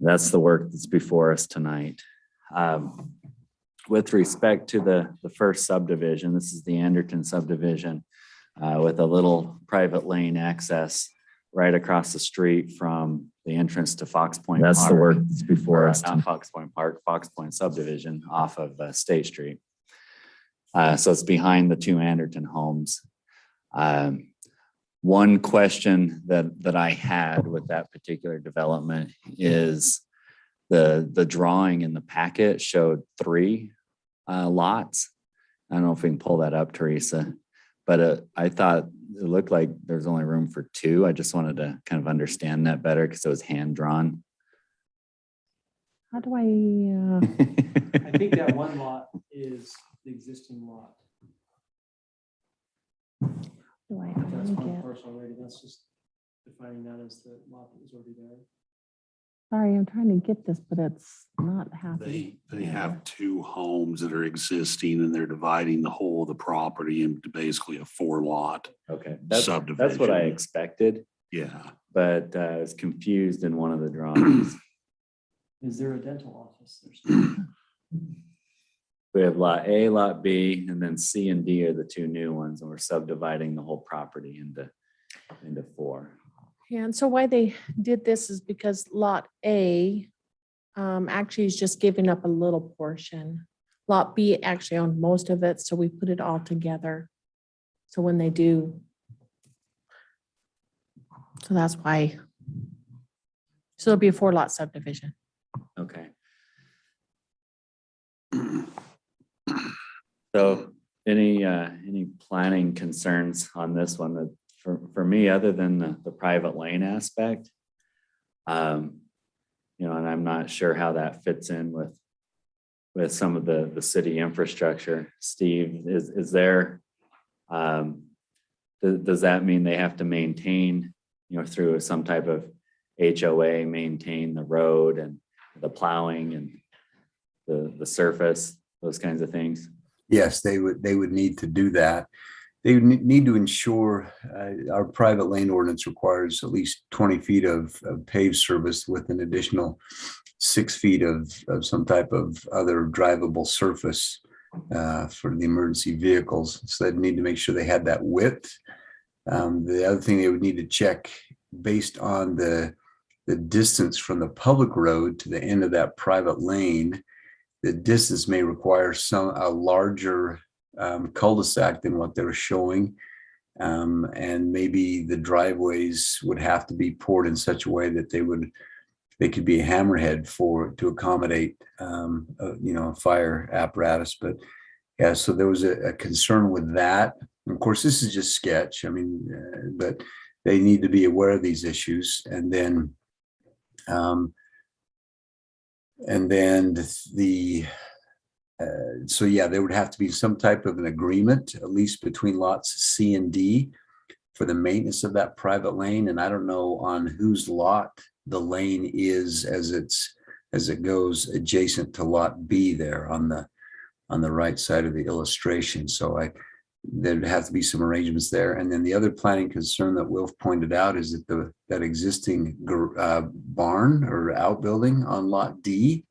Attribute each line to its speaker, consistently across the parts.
Speaker 1: That's the work that's before us tonight. With respect to the first subdivision, this is the Anderton subdivision with a little private lane access right across the street from the entrance to Fox Point. That's the work that's before us. Not Fox Point Park, Fox Point subdivision off of State Street. So it's behind the two Anderton homes. One question that I had with that particular development is the drawing in the packet showed 3 lots. I don't know if we can pull that up, Teresa, but I thought it looked like there's only room for 2. I just wanted to kind of understand that better because it was hand drawn.
Speaker 2: How do I?
Speaker 3: I think that one lot is the existing lot.
Speaker 2: Do I
Speaker 3: That's
Speaker 2: only
Speaker 3: one
Speaker 2: get?
Speaker 3: parcel already. That's just defining that as the lot that was already there.
Speaker 2: Sorry, I'm trying to get this, but it's not happening.
Speaker 4: They have 2 homes that are existing and they're dividing the whole of the property into basically a 4-lot.
Speaker 1: Okay, that's what I
Speaker 4: Subdivision.
Speaker 1: expected,
Speaker 4: Yeah.
Speaker 1: but I was confused in one of the drawings.
Speaker 3: Is there a dental office? There's
Speaker 1: We have lot A, lot B, and then C and D are the 2 new ones, and we're subdividing the whole property into 4.
Speaker 2: Yeah, and so why they did this is because lot A actually is just giving up a little portion. Lot B actually owned most of it, so we put it all together. So when they do, so that's why. So it'll be a 4-lot subdivision.
Speaker 1: Okay. So any planning concerns on this one? That for me, other than the private lane aspect, and I'm not sure how that fits in with some of the city infrastructure. Steve, is there, does that mean they have to maintain, through some type of HOA, maintain the road and the plowing and the surface, those kinds of things?
Speaker 5: Yes, they would need to do that. They would need to ensure our private lane ordinance requires at least 20 feet of paved surface with an additional 6 feet of some type of other drivable surface for the emergency vehicles. So they'd need to make sure they had that width. The other thing they would need to check based on the distance from the public road to the end of that private lane, the distance may require a larger cul-de-sac than what they're showing. And maybe the driveways would have to be poured in such a way that they could be a hammerhead to accommodate a fire apparatus. But yeah, so there was a concern with that. And of course, this is just sketch. I mean, but they need to be aware of these issues. And then so yeah, there would have to be some type of an agreement, at least between lots C and D, for the maintenance of that private lane. And I don't know on whose lot the lane is as it goes adjacent to lot B there on the right side of the illustration. So there'd have to be some arrangements there. And then the other planning concern that Wilf pointed out is that that existing barn or outbuilding on lot D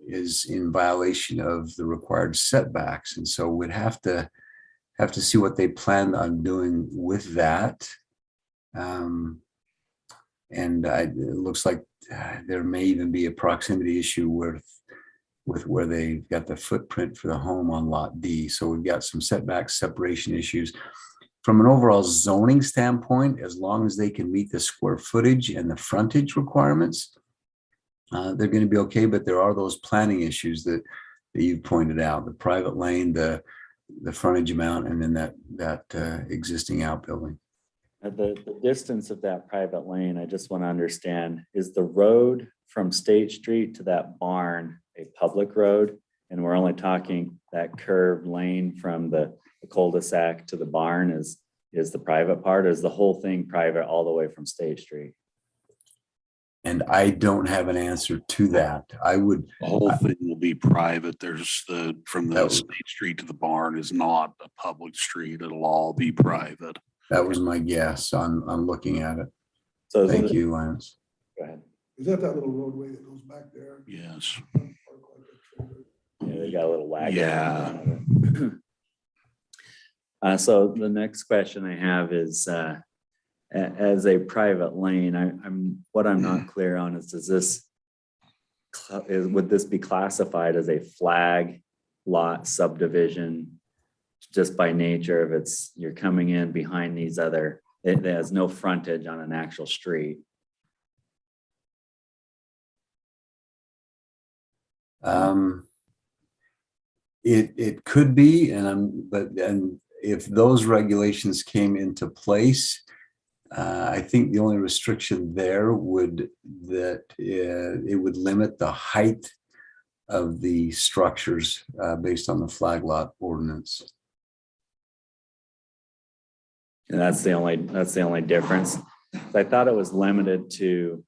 Speaker 5: is in violation of the required setbacks. And so we'd have to see what they plan on doing with that. And it looks like there may even be a proximity issue with where they've got the footprint for the home on lot D. So we've got some setback separation issues. From an overall zoning standpoint, as long as they can meet the square footage and the frontage requirements, they're going to be okay. But there are those planning issues that you've pointed out: the private lane, the frontage amount, and then that existing outbuilding.
Speaker 1: The distance of that private lane, I just want to understand, is the road from State Street to that barn a public road? And we're only talking that curved lane from the cul-de-sac to the barn is the private part, or is the whole thing private all the way from State Street?
Speaker 5: And I don't have an answer to that.
Speaker 4: The whole thing will be private. There's from the State Street to the barn is not a public street. It'll all be private.
Speaker 5: That was my guess on looking at it.
Speaker 1: So
Speaker 5: Thank you, Lance.
Speaker 1: Go ahead.
Speaker 6: Is that little roadway that goes back there?
Speaker 4: Yes.
Speaker 6: Park like a trailer?
Speaker 1: Yeah, they got a little wagon.
Speaker 4: Yeah.
Speaker 1: So the next question I have is, as a private lane, what I'm not clear on is, would this be classified as a flag lot subdivision just by nature of you're coming in behind these other, it has no frontage on an actual street?
Speaker 5: It could be, and if those regulations came into place, I think the only restriction there it would limit the height of the structures based on the flag lot ordinance.
Speaker 1: And that's the only difference. I thought it was limited to,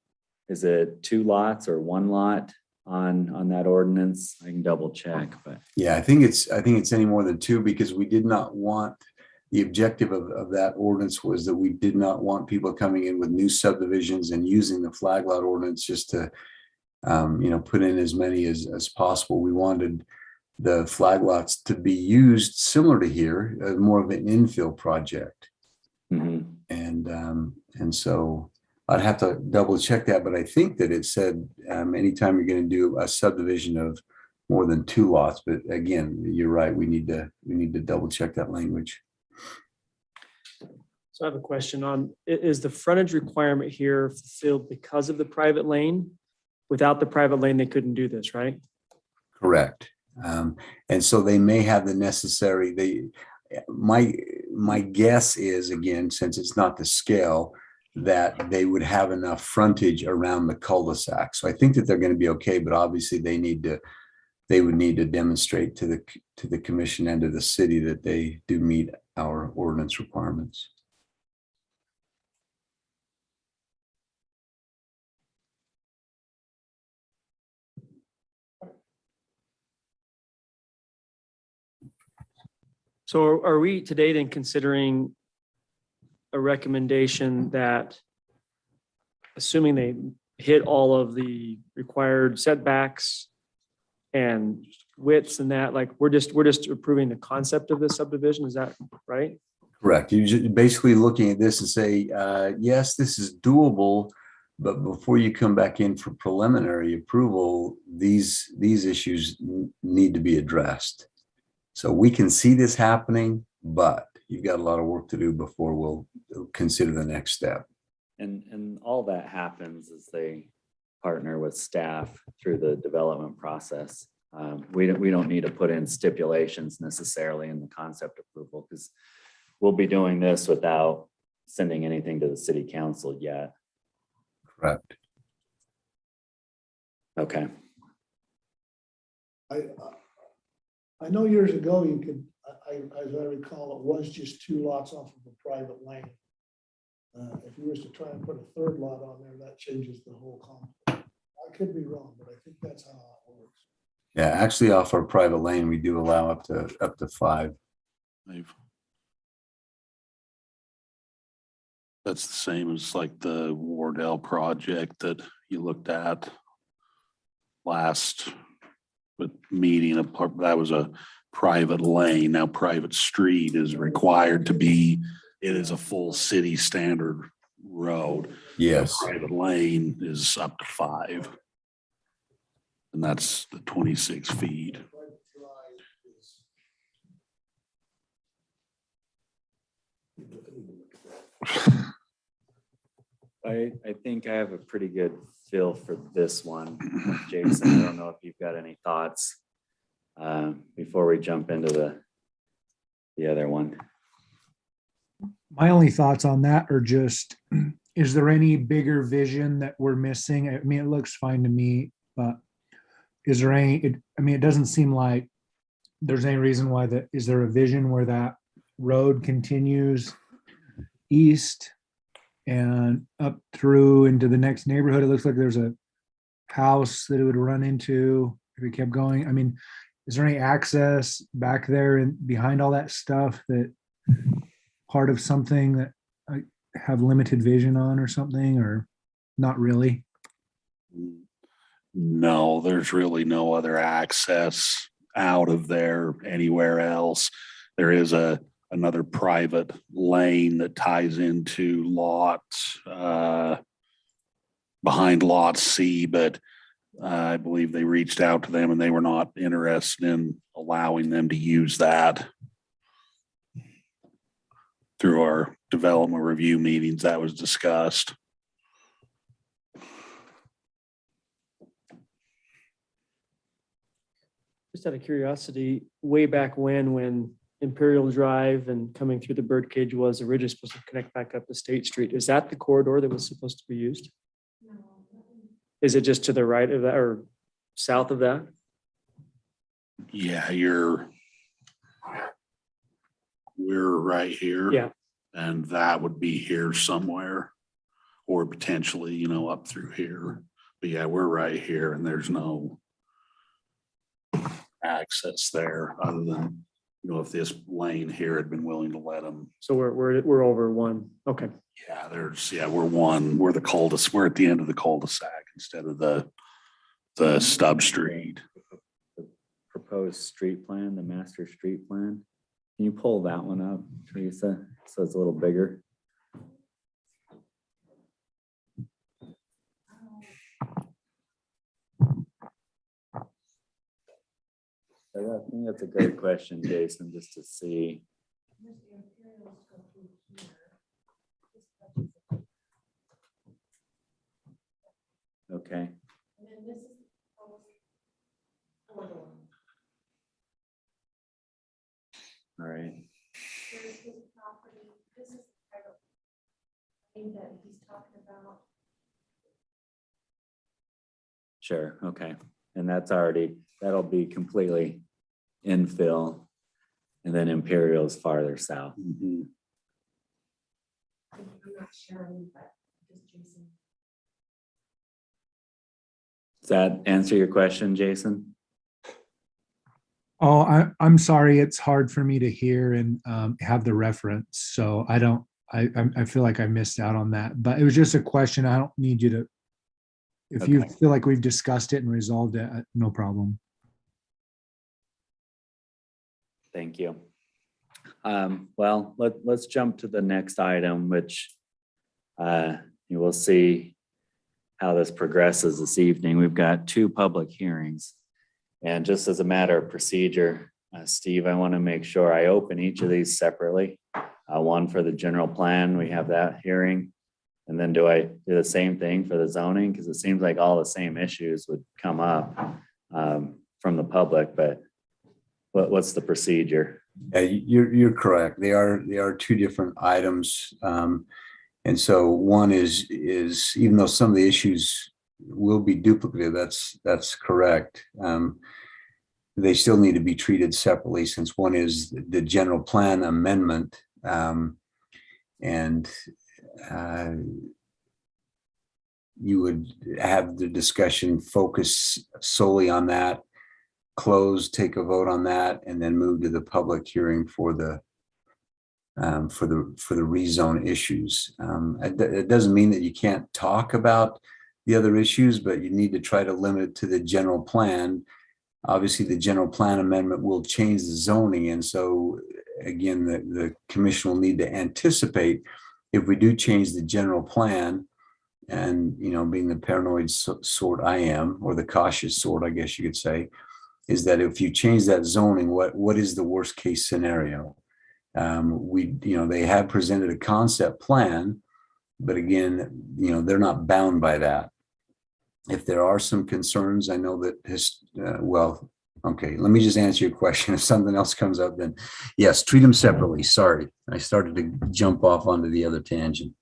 Speaker 1: is it 2 lots or 1 lot on that ordinance? I can double check, but
Speaker 5: Yeah, I think it's any more than 2, because we did not want, the objective of that ordinance was that we did not want people coming in with new subdivisions and using the flag lot ordinance just to put in as many as possible. We wanted the flag lots to be used similar to here, more of an infill project.
Speaker 1: mhm.
Speaker 5: And so I'd have to double check that, but I think that it said anytime you're going to do a subdivision of more than 2 lots. But again, you're right. We need to double check that language.
Speaker 3: So I have a question on, is the frontage requirement here fulfilled because of the private lane? Without the private lane, they couldn't do this, right?
Speaker 5: Correct. And so they may have the necessary, my guess is, again, since it's not the scale, that they would have enough frontage around the cul-de-sac. So I think that they're going to be okay, but obviously they would need to demonstrate to the commission and to the city that they do meet our ordinance requirements.
Speaker 3: So are we today then considering a recommendation that, assuming they hit all of the required setbacks and widths and that, like we're just approving the concept of this subdivision? Is that right?
Speaker 5: Correct. You're just basically looking at this and say, yes, this is doable, but before you come back in for preliminary approval, these issues need to be addressed. So we can see this happening, but you've got a lot of work to do before we'll consider the next step.
Speaker 1: And all that happens as they partner with staff through the development process. We don't need to put in stipulations necessarily in the concept approval, because we'll be doing this without sending anything to the city council yet.
Speaker 5: Correct.
Speaker 1: Okay.
Speaker 6: I know years ago you could, as I recall, it was just 2 lots off of a private lane. If you was to try and put a 3rd lot on there, that changes the whole concept. I could be wrong, but I think that's how it works.
Speaker 5: Yeah, actually off our private lane, we do allow up to 5.
Speaker 4: That's the same as like the Wardell project that you looked at last meeting. That was a private lane. Now private street is required to be, it is a full city standard road.
Speaker 5: Yes.
Speaker 4: Private lane is up to 5. And that's the 26 feet.
Speaker 1: I think I have a pretty good feel for this one. Jason, I don't know if you've got any thoughts before we jump into the other one.
Speaker 7: My only thoughts on that are just, is there any bigger vision that we're missing? I mean, it looks fine to me, but is there any, it doesn't seem like there's any reason why is there a vision where that road continues east and up through into the next neighborhood? It looks like there's a house that it would run into if it kept going. I mean, is there any access back there and behind all that stuff that part of something that I have limited vision on or something, or not really?
Speaker 4: No, there's really no other access out of there anywhere else. There is another private lane that ties into behind lot C, but I believe they reached out to them and they were not interested in allowing them to use that. Through our development review meetings, that was discussed.
Speaker 3: Just out of curiosity, way back when Imperial Drive and coming through the birdcage was originally supposed to connect back up to State Street, is that the corridor that was supposed to be used? Is it just to the right of that or south of that?
Speaker 4: Yeah, we're right here.
Speaker 3: Yeah.
Speaker 4: And that would be here somewhere, or potentially, up through here. But yeah, we're right here and there's no access there other than, if this lane here had been willing to let them.
Speaker 3: So we're over one. Okay.
Speaker 4: Yeah, we're the cul-de-sac. We're at the end of the cul-de-sac instead of the stub street.
Speaker 1: The proposed street plan, the master street plan. Can you pull that one up, Teresa, so it's a little bigger? I think that's a great question, Jason, just to see. Okay. All right.
Speaker 2: That he's talking about.
Speaker 1: Sure, okay. And that'll be completely infill. And then Imperial's farther south.
Speaker 4: Mhm.
Speaker 2: I'm not sharing, but just Jason.
Speaker 1: Does that answer your question, Jason?
Speaker 7: Oh, I'm sorry. It's hard for me to hear and have the reference. So I feel like I missed out on that, but it was just a question. I don't need you to, if you
Speaker 1: Okay.
Speaker 7: feel like we've discussed it and resolved it, no problem.
Speaker 1: Thank you. Well, let's jump to the next item, which you will see how this progresses this evening. We've got 2 public hearings. And just as a matter of procedure, Steve, I want to make sure I open each of these separately. One for the general plan, we have that hearing. And then do I do the same thing for the zoning? Because it seems like all the same issues would come up from the public, but what's the procedure?
Speaker 5: Yeah, you're correct. They are 2 different items. And so one is even though some of the issues will be duplicative, that's correct. They still need to be treated separately since one is the general plan amendment. You would have the discussion focus solely on that, close, take a vote on that, and then move to the public hearing for the rezone issues. It doesn't mean that you can't talk about the other issues, but you need to try to limit it to the general plan. Obviously, the general plan amendment will change the zoning. And so again, the commission will need to anticipate if we do change the general plan, and, being the paranoid sort I am, or the cautious sort, I guess you could say, is that if you change that zoning, what is the worst case scenario? They have presented a concept plan, but again, they're not bound by that. If there are some concerns, I know that okay, let me just answer your question. If something else comes up, then yes, treat them separately. Sorry, I started to jump off onto the other tangent.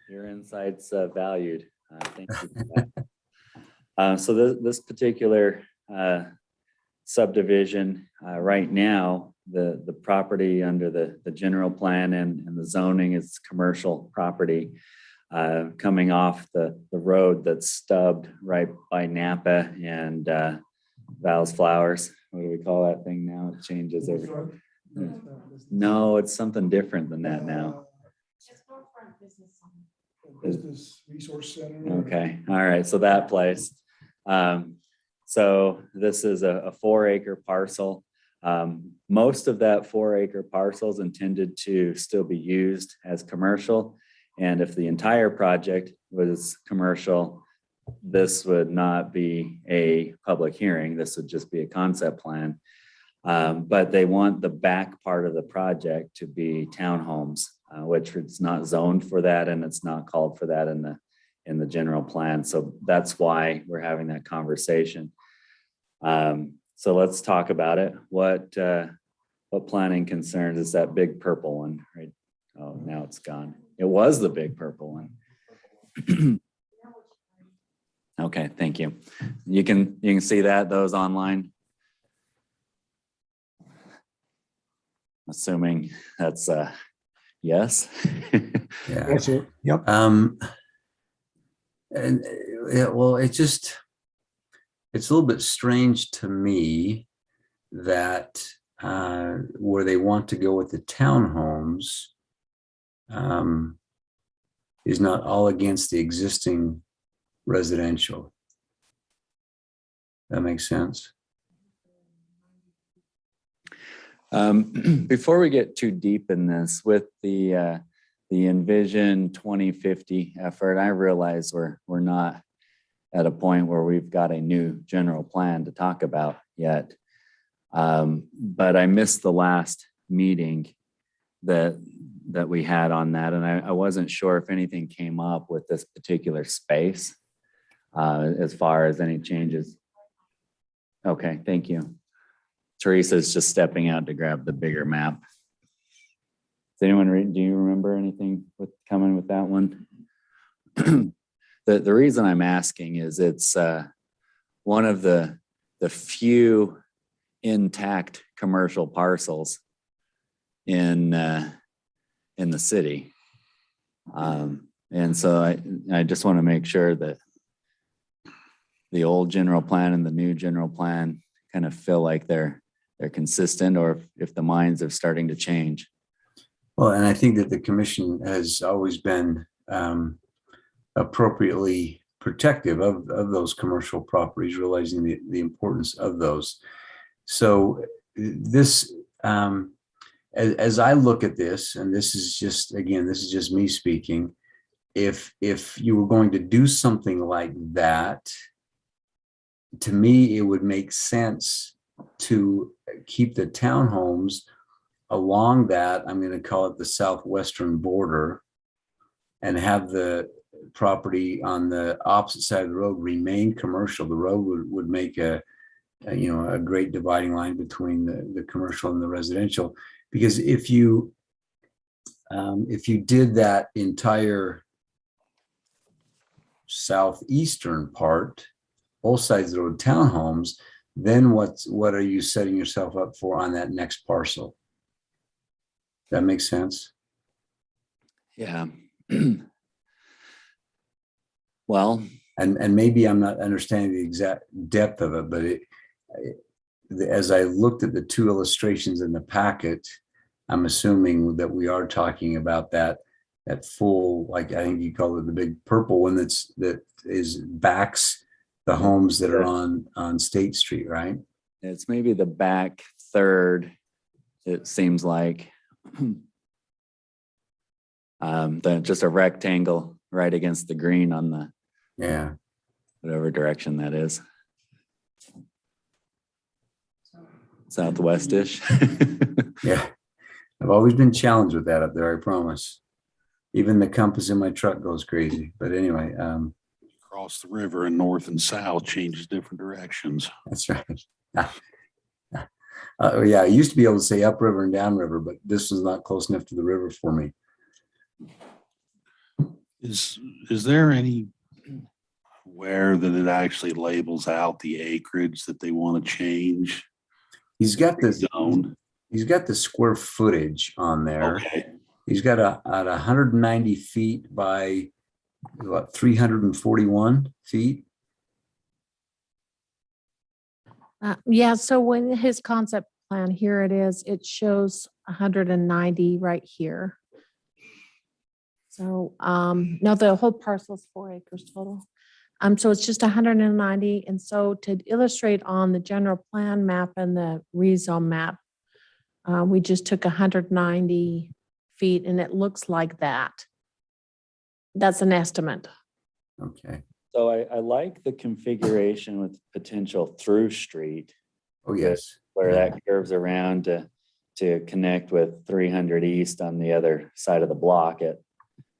Speaker 1: Your insights valued. Thank you for that. So this particular subdivision, right now, the property under the general plan and the zoning is commercial property coming off the road that's stubbed right by Napa and Val's Flowers. What do we call that thing now? It changes every. No, it's something different than that now.
Speaker 6: Business Resource Center.
Speaker 1: Okay, all right, so that place. So this is a 4-acre parcel. Most of that 4-acre parcel is intended to still be used as commercial. And if the entire project was commercial, this would not be a public hearing. This would just be a concept plan. But they want the back part of the project to be townhomes, which it's not zoned for that, and it's not called for that in the general plan. So that's why we're having that conversation. So let's talk about it. What planning concerns is that big purple one, right? Oh, now it's gone. It was the big purple one. Okay, thank you. You can see that, those online. Assuming that's yes.
Speaker 5: Yeah.
Speaker 7: That's it. Yep.
Speaker 5: And yeah, well, it's a little bit strange to me that where they want to go with the townhomes is not all against the existing residential. That makes sense.
Speaker 1: Before we get too deep in this, with the Envision 2050 effort, I realize we're not at a point where we've got a new general plan to talk about yet. But I missed the last meeting that we had on that, and I wasn't sure if anything came up with this particular space as far as any changes. Okay, thank you. Teresa's just stepping out to grab the bigger map. Does anyone read? Do you remember anything with coming with that one? The reason I'm asking is it's one of the few intact commercial parcels in the city, and so I just want to make sure that the old general plan and the new general plan kind of feel like they're consistent, or if the minds are starting to change.
Speaker 5: Well, and I think that the commission has always been appropriately protective of those commercial properties, realizing the importance of those. So this, as I look at this, and this is just me speaking, if you were going to do something like that, to me, it would make sense to keep the townhomes along that, I'm going to call it the southwestern border, and have the property on the opposite side of the road remain commercial. The road would make a great dividing line between the commercial and the residential. Because if you did that entire southeastern part, both sides of the road townhomes, then what are you setting yourself up for on that next parcel? That makes sense?
Speaker 1: Yeah. Well,
Speaker 5: and maybe I'm not understanding the exact depth of it, but as I looked at the two illustrations in the packet, I'm assuming that we are talking about that full, like I think you call it the big purple one that backs the homes that are on State Street, right?
Speaker 1: it's maybe the back third, it seems like. Just a rectangle right against the green on the whatever direction that is. Southwest-ish.
Speaker 5: Yeah. I've always been challenged with that up there, I promise. Even the compass in my truck goes crazy. But anyway,
Speaker 4: Across the river and north and south changes different directions.
Speaker 5: that's right. Yeah, I used to be able to say upriver and downriver, but this was not close enough to the river for me.
Speaker 4: Is there any where that it actually labels out the acreage that they want to change?
Speaker 5: He's got the
Speaker 4: Zone.
Speaker 5: He's got the square footage on there.
Speaker 4: Okay.
Speaker 5: He's got at 190 feet by what, 341 feet.
Speaker 2: Yeah, so when his concept plan, here it is, it shows 190 right here. So, no, the whole parcel is 4 acres total. So it's just 190. And so to illustrate on the general plan map and the rezone map, we just took 190 feet and it looks like that. That's an estimate.
Speaker 5: Okay.
Speaker 1: So I like the configuration with potential through street
Speaker 5: Oh, yes.
Speaker 1: where that curves around to connect with 300 East on the other side of the block at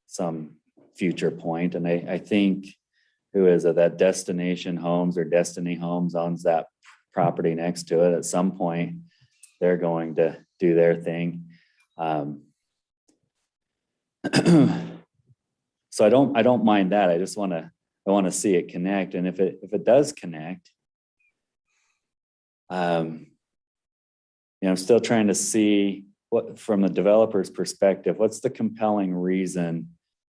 Speaker 1: some future point. And I think, who is it, that Destination Homes or Destiny Homes owns that property next to it. At some point, they're going to do their thing. So I don't mind that. I just want to see it connect. And if it does connect, I'm still trying to see what, from the developer's perspective, what's the compelling reason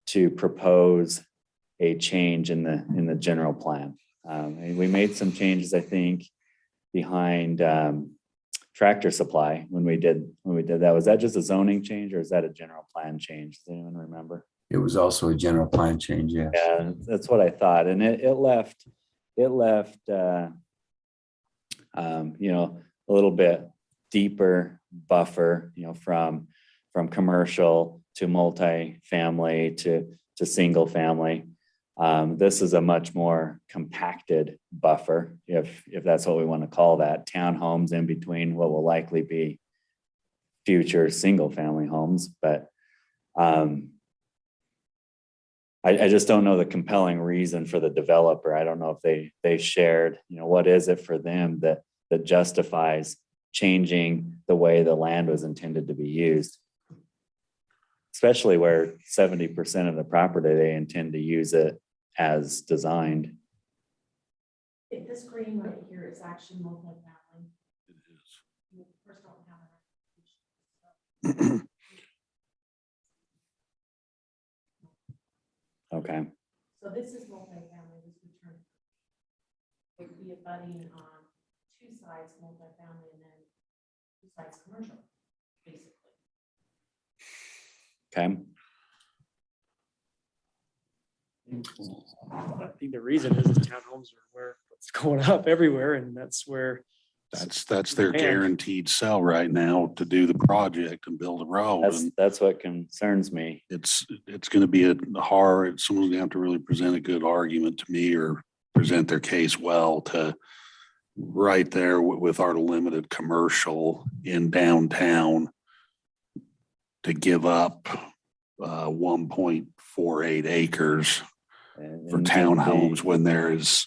Speaker 1: to propose a change in the general plan. And we made some changes, I think, behind Tractor Supply when we did that. Was that just a zoning change or is that a general plan change? Does anyone remember?
Speaker 5: It was also a general plan change, yes.
Speaker 1: Yeah, that's what I thought. And it left a little bit deeper buffer, from commercial to multi-family to single family. This is a much more compacted buffer, if that's what we want to call that. Townhomes in between what will likely be future single family homes. But I just don't know the compelling reason for the developer. I don't know if they shared, what is it for them that justifies changing the way the land was intended to be used, especially where 70% of the property they intend to use it as designed.
Speaker 2: This green right here is actually multi-family.
Speaker 4: It is.
Speaker 2: You of course don't have an application.
Speaker 1: Okay.
Speaker 2: So this is multi-family, this would turn. It would be abutting on two sides multi-family and then two sides commercial, basically.
Speaker 1: Okay.
Speaker 3: I think the reason is townhomes are where it's going up everywhere, and that's where.
Speaker 4: That's their
Speaker 3: Man.
Speaker 4: guaranteed sell right now to do the project and build a road. And
Speaker 1: That's what concerns me.
Speaker 4: it's going to be someone's gonna have to really present a good argument to me or present their case well to right there with our limited commercial in downtown to give up 1.48 acres
Speaker 1: And-
Speaker 4: for
Speaker 1: and
Speaker 4: townhomes
Speaker 1: the-
Speaker 4: when there is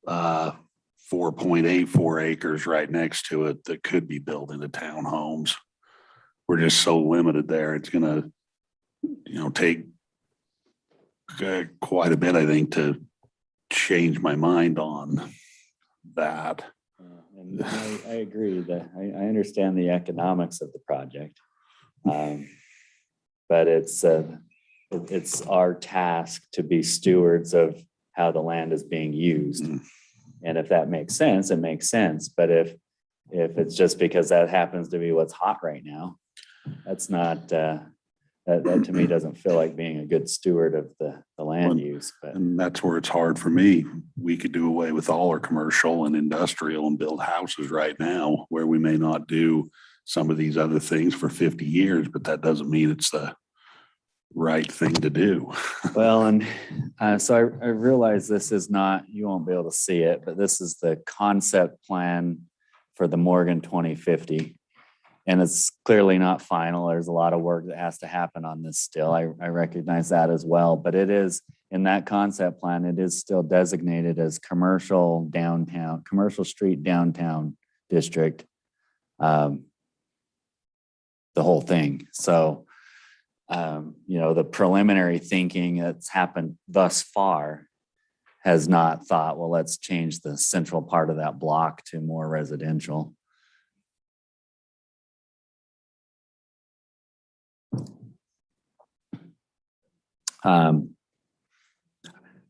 Speaker 4: 4.84 acres right next to it that could be built into townhomes. We're just so limited there. It's gonna, take quite a bit, I think, to change my mind on that.
Speaker 1: And I agree that I understand the economics of the project. But it's our task to be stewards of how the land is being used.
Speaker 4: Mm.
Speaker 1: And if that makes sense, it makes sense. But if it's just because that happens to be what's hot right now, that's not, that to me doesn't feel like being a good steward of the land use. But
Speaker 4: And that's where it's hard for me. We could do away with all our commercial and industrial and build houses right now where we may not do some of these other things for 50 years, but that doesn't mean it's the right thing to do.
Speaker 1: well, and so I realize this is not, you won't be able to see it, but this is the concept plan for the Morgan 2050. And it's clearly not final. There's a lot of work that has to happen on this still. I recognize that as well, but it is in that concept plan, it is still designated as commercial street downtown district. The whole thing. So, the preliminary thinking that's happened thus far has not thought, well, let's change the central part of that block to more residential.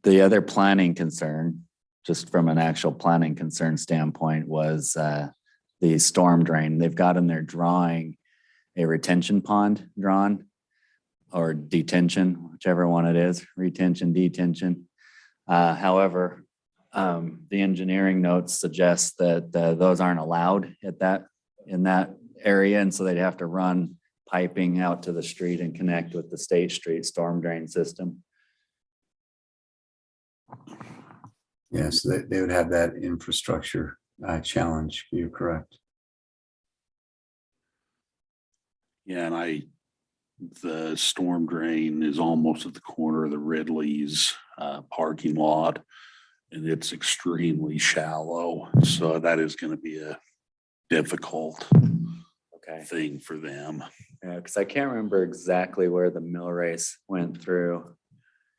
Speaker 1: The other planning concern, just from an actual planning concern standpoint, was the storm drain. They've got in their drawing a retention pond drawn, or detention, whichever one it is, retention, detention. However, the engineering notes suggest that those aren't allowed in that area, and so they'd have to run piping out to the street and connect with the State Street storm drain system.
Speaker 5: Yes, they would have that infrastructure challenge. You're correct.
Speaker 4: Yeah, and the storm drain is almost at the corner of the Ridley's parking lot, and it's extremely shallow. So that is going to be a difficult
Speaker 1: Okay.
Speaker 4: thing for them.
Speaker 1: Yeah, because I can't remember exactly where the mill race went through.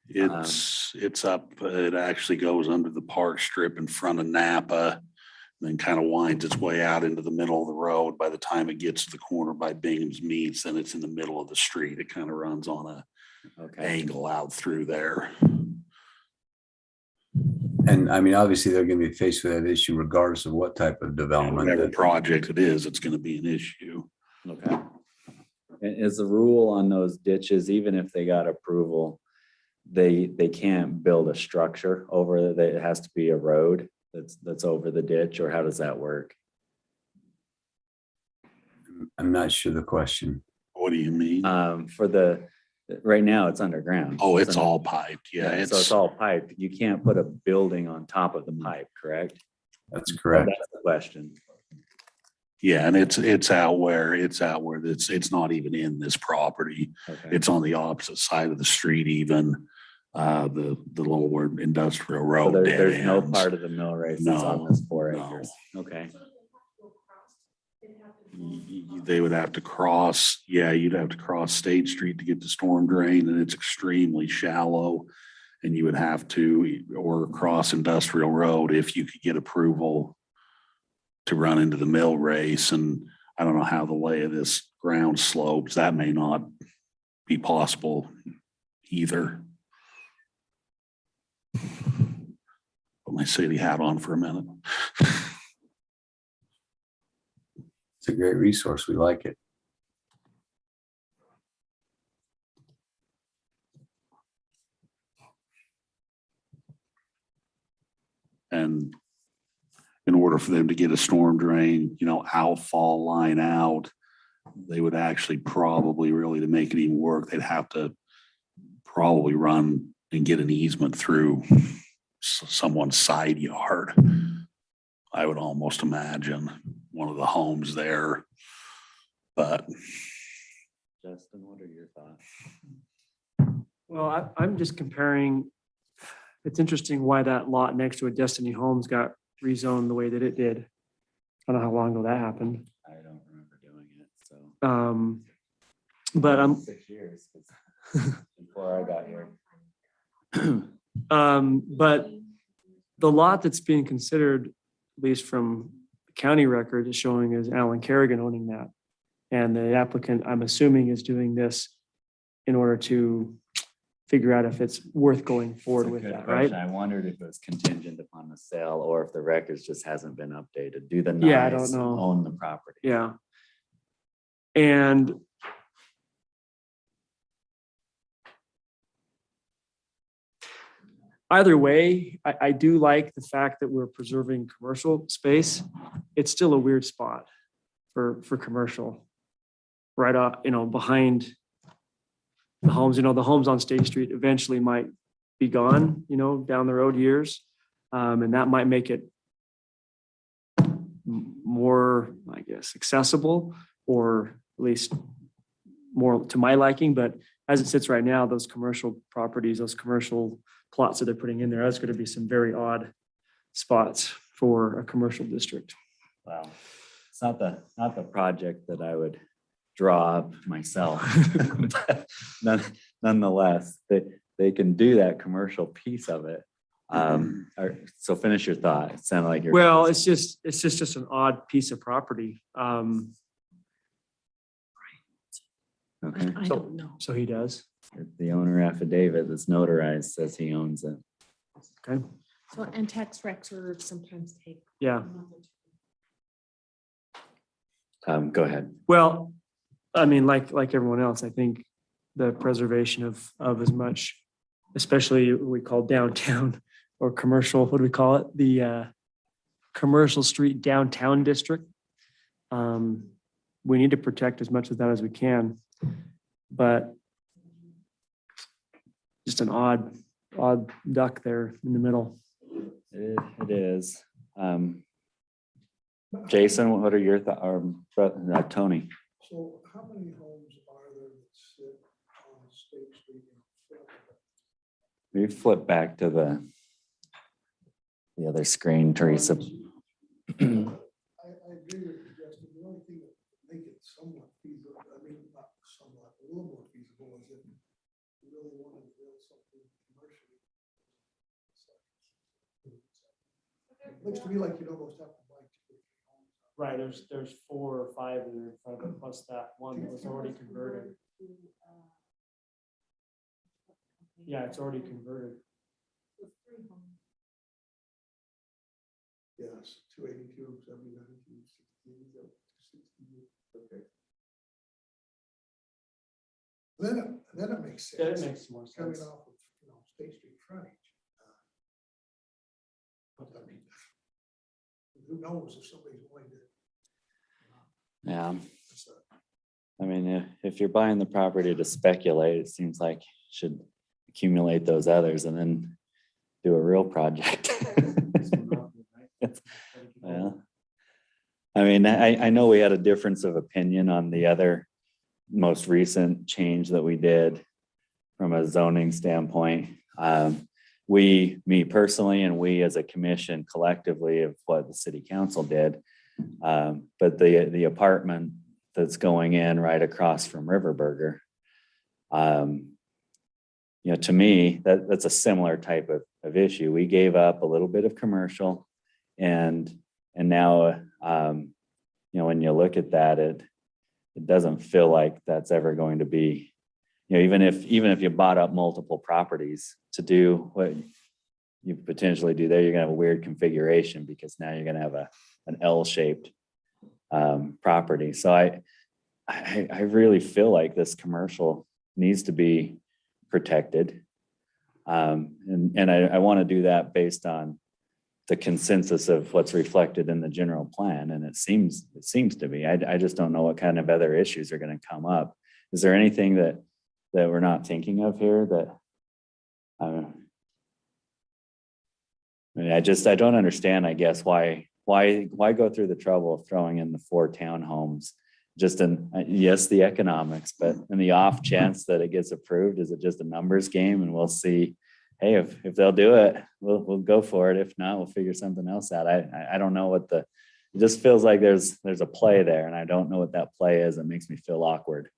Speaker 4: It's up, it actually goes under the park strip in front of Napa, then kind of winds its way out into the middle of the road. By the time it gets to the corner by Bingham's Meats, then it's in the middle of the street. It kind of runs on a
Speaker 1: Okay.
Speaker 4: angle out through there.
Speaker 5: And I mean, obviously, they're going to be faced with that issue regardless of what type of development.
Speaker 4: Whatever project it is, it's going to be an issue.
Speaker 1: Okay. And is the rule on those ditches, even if they got approval, they can't build a structure over that? It has to be a road that's over the ditch, or how does that work?
Speaker 5: I'm not sure the question.
Speaker 4: What do you mean?
Speaker 1: Right now it's underground.
Speaker 4: Oh, it's all piped. Yeah,
Speaker 1: So it's all piped. You can't put a building on top of the pipe, correct?
Speaker 5: That's correct.
Speaker 1: That's the question.
Speaker 4: yeah, and it's out where it's not even in this property.
Speaker 1: Okay.
Speaker 4: It's on the opposite side of the street, even the little word industrial
Speaker 1: So
Speaker 4: road. dead
Speaker 1: there's no
Speaker 4: ends.
Speaker 1: part of the mill race that's on
Speaker 4: No,
Speaker 1: this 4
Speaker 4: no.
Speaker 1: acres. Okay.
Speaker 4: They would have to cross, you'd have to cross State Street to get to storm drain, and it's extremely shallow. And you would have to, or cross Industrial Road if you could get approval to run into the mill race. And I don't know how the lay of this ground slopes. That may not be possible either. Put my city hat on for a minute.
Speaker 5: It's a great resource. We like it.
Speaker 4: And in order for them to get a storm drain, outfall line out, they would actually probably really, to make it even work, they'd have to probably run and get an easement through someone's side yard. I would almost imagine one of the homes there, but
Speaker 1: Justin, what are your thoughts?
Speaker 3: Well, I'm just comparing. It's interesting why that lot next to a Destiny Homes got rezoned the way that it did. I don't know how long ago that happened.
Speaker 1: I don't remember doing it, so.
Speaker 3: But
Speaker 1: 6 years 'cause before I got here.
Speaker 3: but the lot that's being considered, at least from the county record, is showing as Alan Kerrigan owning that. And the applicant, I'm assuming, is doing this in order to figure out if it's worth going forward with that, right?
Speaker 1: I wondered if it was contingent upon the sale or if the records just hasn't been updated. Do the
Speaker 3: Yeah, I don't
Speaker 1: Nyes
Speaker 3: know.
Speaker 1: own the property?
Speaker 3: Yeah. And either way, I do like the fact that we're preserving commercial space. It's still a weird spot for commercial. Right up, behind the homes, the homes on State Street eventually might be gone, down the road years. And that might make it more, I guess, accessible, or at least more to my liking. But as it sits right now, those commercial properties, those commercial plots that they're putting in there, that's going to be some very odd spots for a commercial district.
Speaker 1: Wow. It's not the project that I would draw up myself. But nonetheless, they can do that commercial piece of it. So finish your thought. It sounded like you're.
Speaker 3: Well, it's just an odd piece of property.
Speaker 1: Okay.
Speaker 2: I don't know.
Speaker 3: So he does.
Speaker 1: The owner affidavit that's notarized says he owns it.
Speaker 3: Okay.
Speaker 2: So, and tax recs are sometimes take.
Speaker 3: Yeah.
Speaker 1: Go ahead.
Speaker 3: Well, I mean, like everyone else, I think the preservation of as much, especially what we call downtown or commercial, what do we call it? The commercial street downtown district. We need to protect as much of that as we can, but just an odd duck there in the middle.
Speaker 1: It is. Jason, what are your thoughts, or Tony?
Speaker 6: So how many homes are there that sit on State Street?
Speaker 1: We flip back to the other screen, Teresa.
Speaker 6: I agree with you, Justin. The only thing that make it somewhat feasible, I mean, not somewhat, a little more feasible is if you really wanted to build something commercially. It looks to me like you'd almost have to buy two or three homes.
Speaker 3: Right, there's 4 or 5 that are in front of it, plus that one that was already converted. Yeah, it's already converted.
Speaker 6: Yes, 282, 79, 260, okay. Then it makes sense.
Speaker 3: Yeah, it makes more
Speaker 6: Coming
Speaker 3: sense.
Speaker 6: off of, State Street frontage. But I mean, who knows if somebody's going to.
Speaker 1: Yeah,
Speaker 6: It's
Speaker 1: I mean, if you're buying the property to speculate, it seems like you should accumulate those others and then do a real project. Well, I mean, I know we had a difference of opinion on the other most recent change that we did from a zoning standpoint. Me personally, and we as a commission collectively of what the city council did. But the apartment that's going in right across from Riverburger, to me, that's a similar type of issue. We gave up a little bit of commercial, and now, when you look at that, it doesn't feel like that's ever going to be, even if you bought up multiple properties to do what you potentially do there, you're gonna have a weird configuration because now you're gonna have an L-shaped property. So I really feel like this commercial needs to be protected. And I want to do that based on the consensus of what's reflected in the general plan. And it seems to be, I just don't know what kind of other issues are going to come up. Is there anything that we're not thinking of here that, I don't understand, I guess, why go through the trouble of throwing in the 4 townhomes? Yes, the economics, but in the off chance that it gets approved, is it just a numbers game? And we'll see, hey, if they'll do it, we'll go for it. If not, we'll figure something else out. I don't know it just feels like there's a play there, and I don't know what that play is. It makes me feel awkward.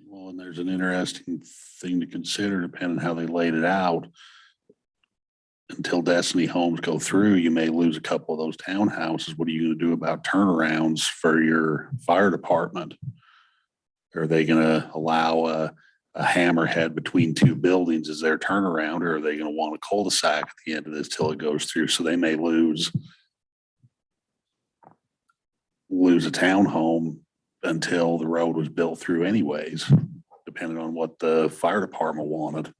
Speaker 4: Well, and there's an interesting thing to consider depending on how they laid it out. Until Destiny Homes go through, you may lose a couple of those townhouses. What are you going to do about turnarounds for your fire department? Are they going to allow a hammerhead between 2 buildings as their turnaround, or are they going to want a cul-de-sac at the end of this till it goes through? So they may lose a townhome until the road was built through anyways, depending on what the fire department wanted.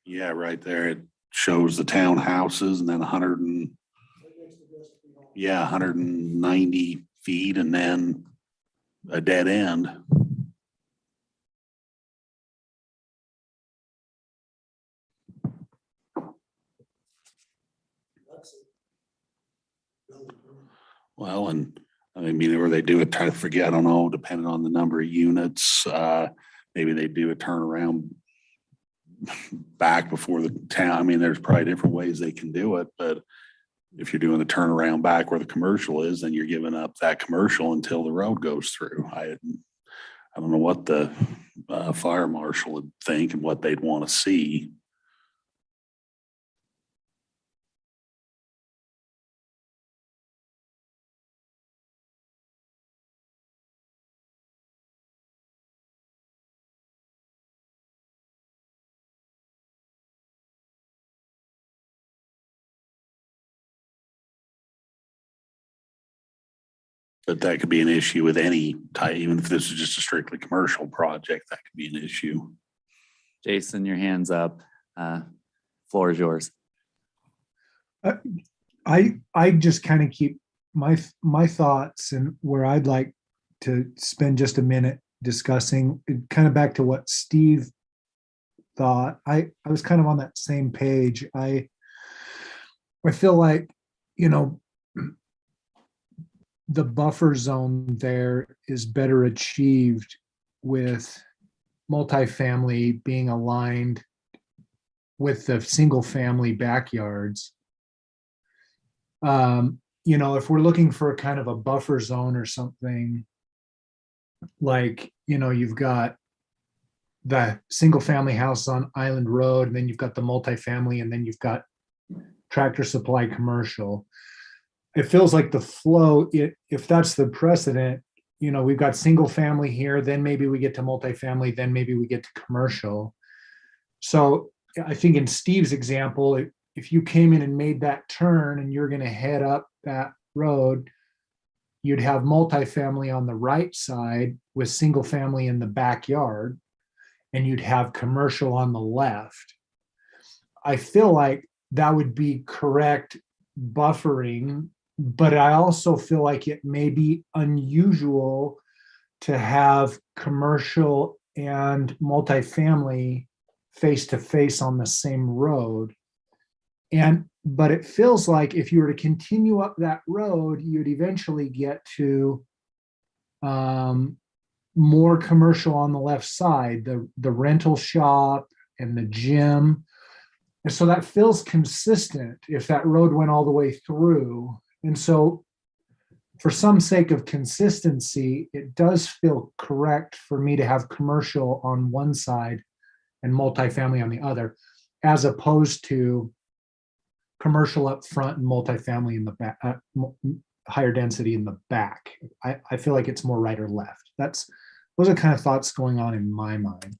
Speaker 4: Yeah, right there. It shows the townhouses and then 190 feet and then a dead end. Well, and I mean, or they do it, try to forget, I don't know, depending on the number of units, maybe they do a turnaround back before the town. I mean, there's probably different ways they can do it, but if you're doing the turnaround back where the commercial is, then you're giving up that commercial until the road goes through. I don't know what the fire marshal would think and what they'd want to see. But that could be an issue with any type, even if this is just a strictly commercial project, that could be an issue.
Speaker 1: Jason, your hand's up. Floor is yours.
Speaker 7: I just kind of keep my thoughts and where I'd like to spend just a minute discussing, kind of back to what Steve thought. I was kind of on that same page. I feel like, you know, the buffer zone there is better achieved with multifamily being aligned with the single family backyards. You know, if we're looking for a kind of a buffer zone or something, like, you know, you've got the single family house on Island Road, and then you've got the multifamily, and then you've got Tractor Supply commercial. It feels like the flow, if that's the precedent, you know, we've got single family here, then maybe we get to multifamily, then maybe we get to commercial. So I think in Steve's example, if you came in and made that turn and you're going to head up that road, you'd have multifamily on the right side with single family in the backyard, and you'd have commercial on the left. I feel like that would be correct buffering, but I also feel like it may be unusual to have commercial and multifamily face to face on the same road. But it feels like if you were to continue up that road, you'd eventually get to more commercial on the left side, the rental shop and the gym. And so that feels consistent if that road went all the way through. And so for some sake of consistency, it does feel correct for me to have commercial on one side and multifamily on the other, as opposed to commercial up front and multifamily in the back, higher density in the back. I feel like it's more right or left. Those are kind of thoughts going on in my mind.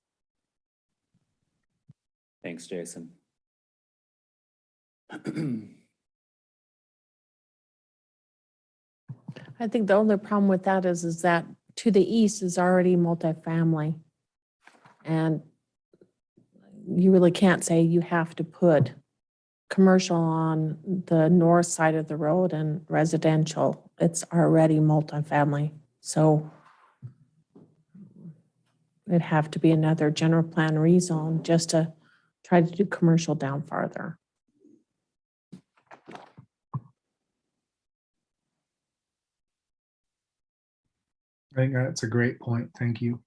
Speaker 1: Thanks, Jason.
Speaker 2: I think the only problem with that is that to the east is already multifamily. And you really can't say you have to put commercial on the north side of the road and residential. It's already multifamily. So it'd have to be another general plan rezone just to try to do commercial down farther.
Speaker 7: I think that's a great point. Thank you.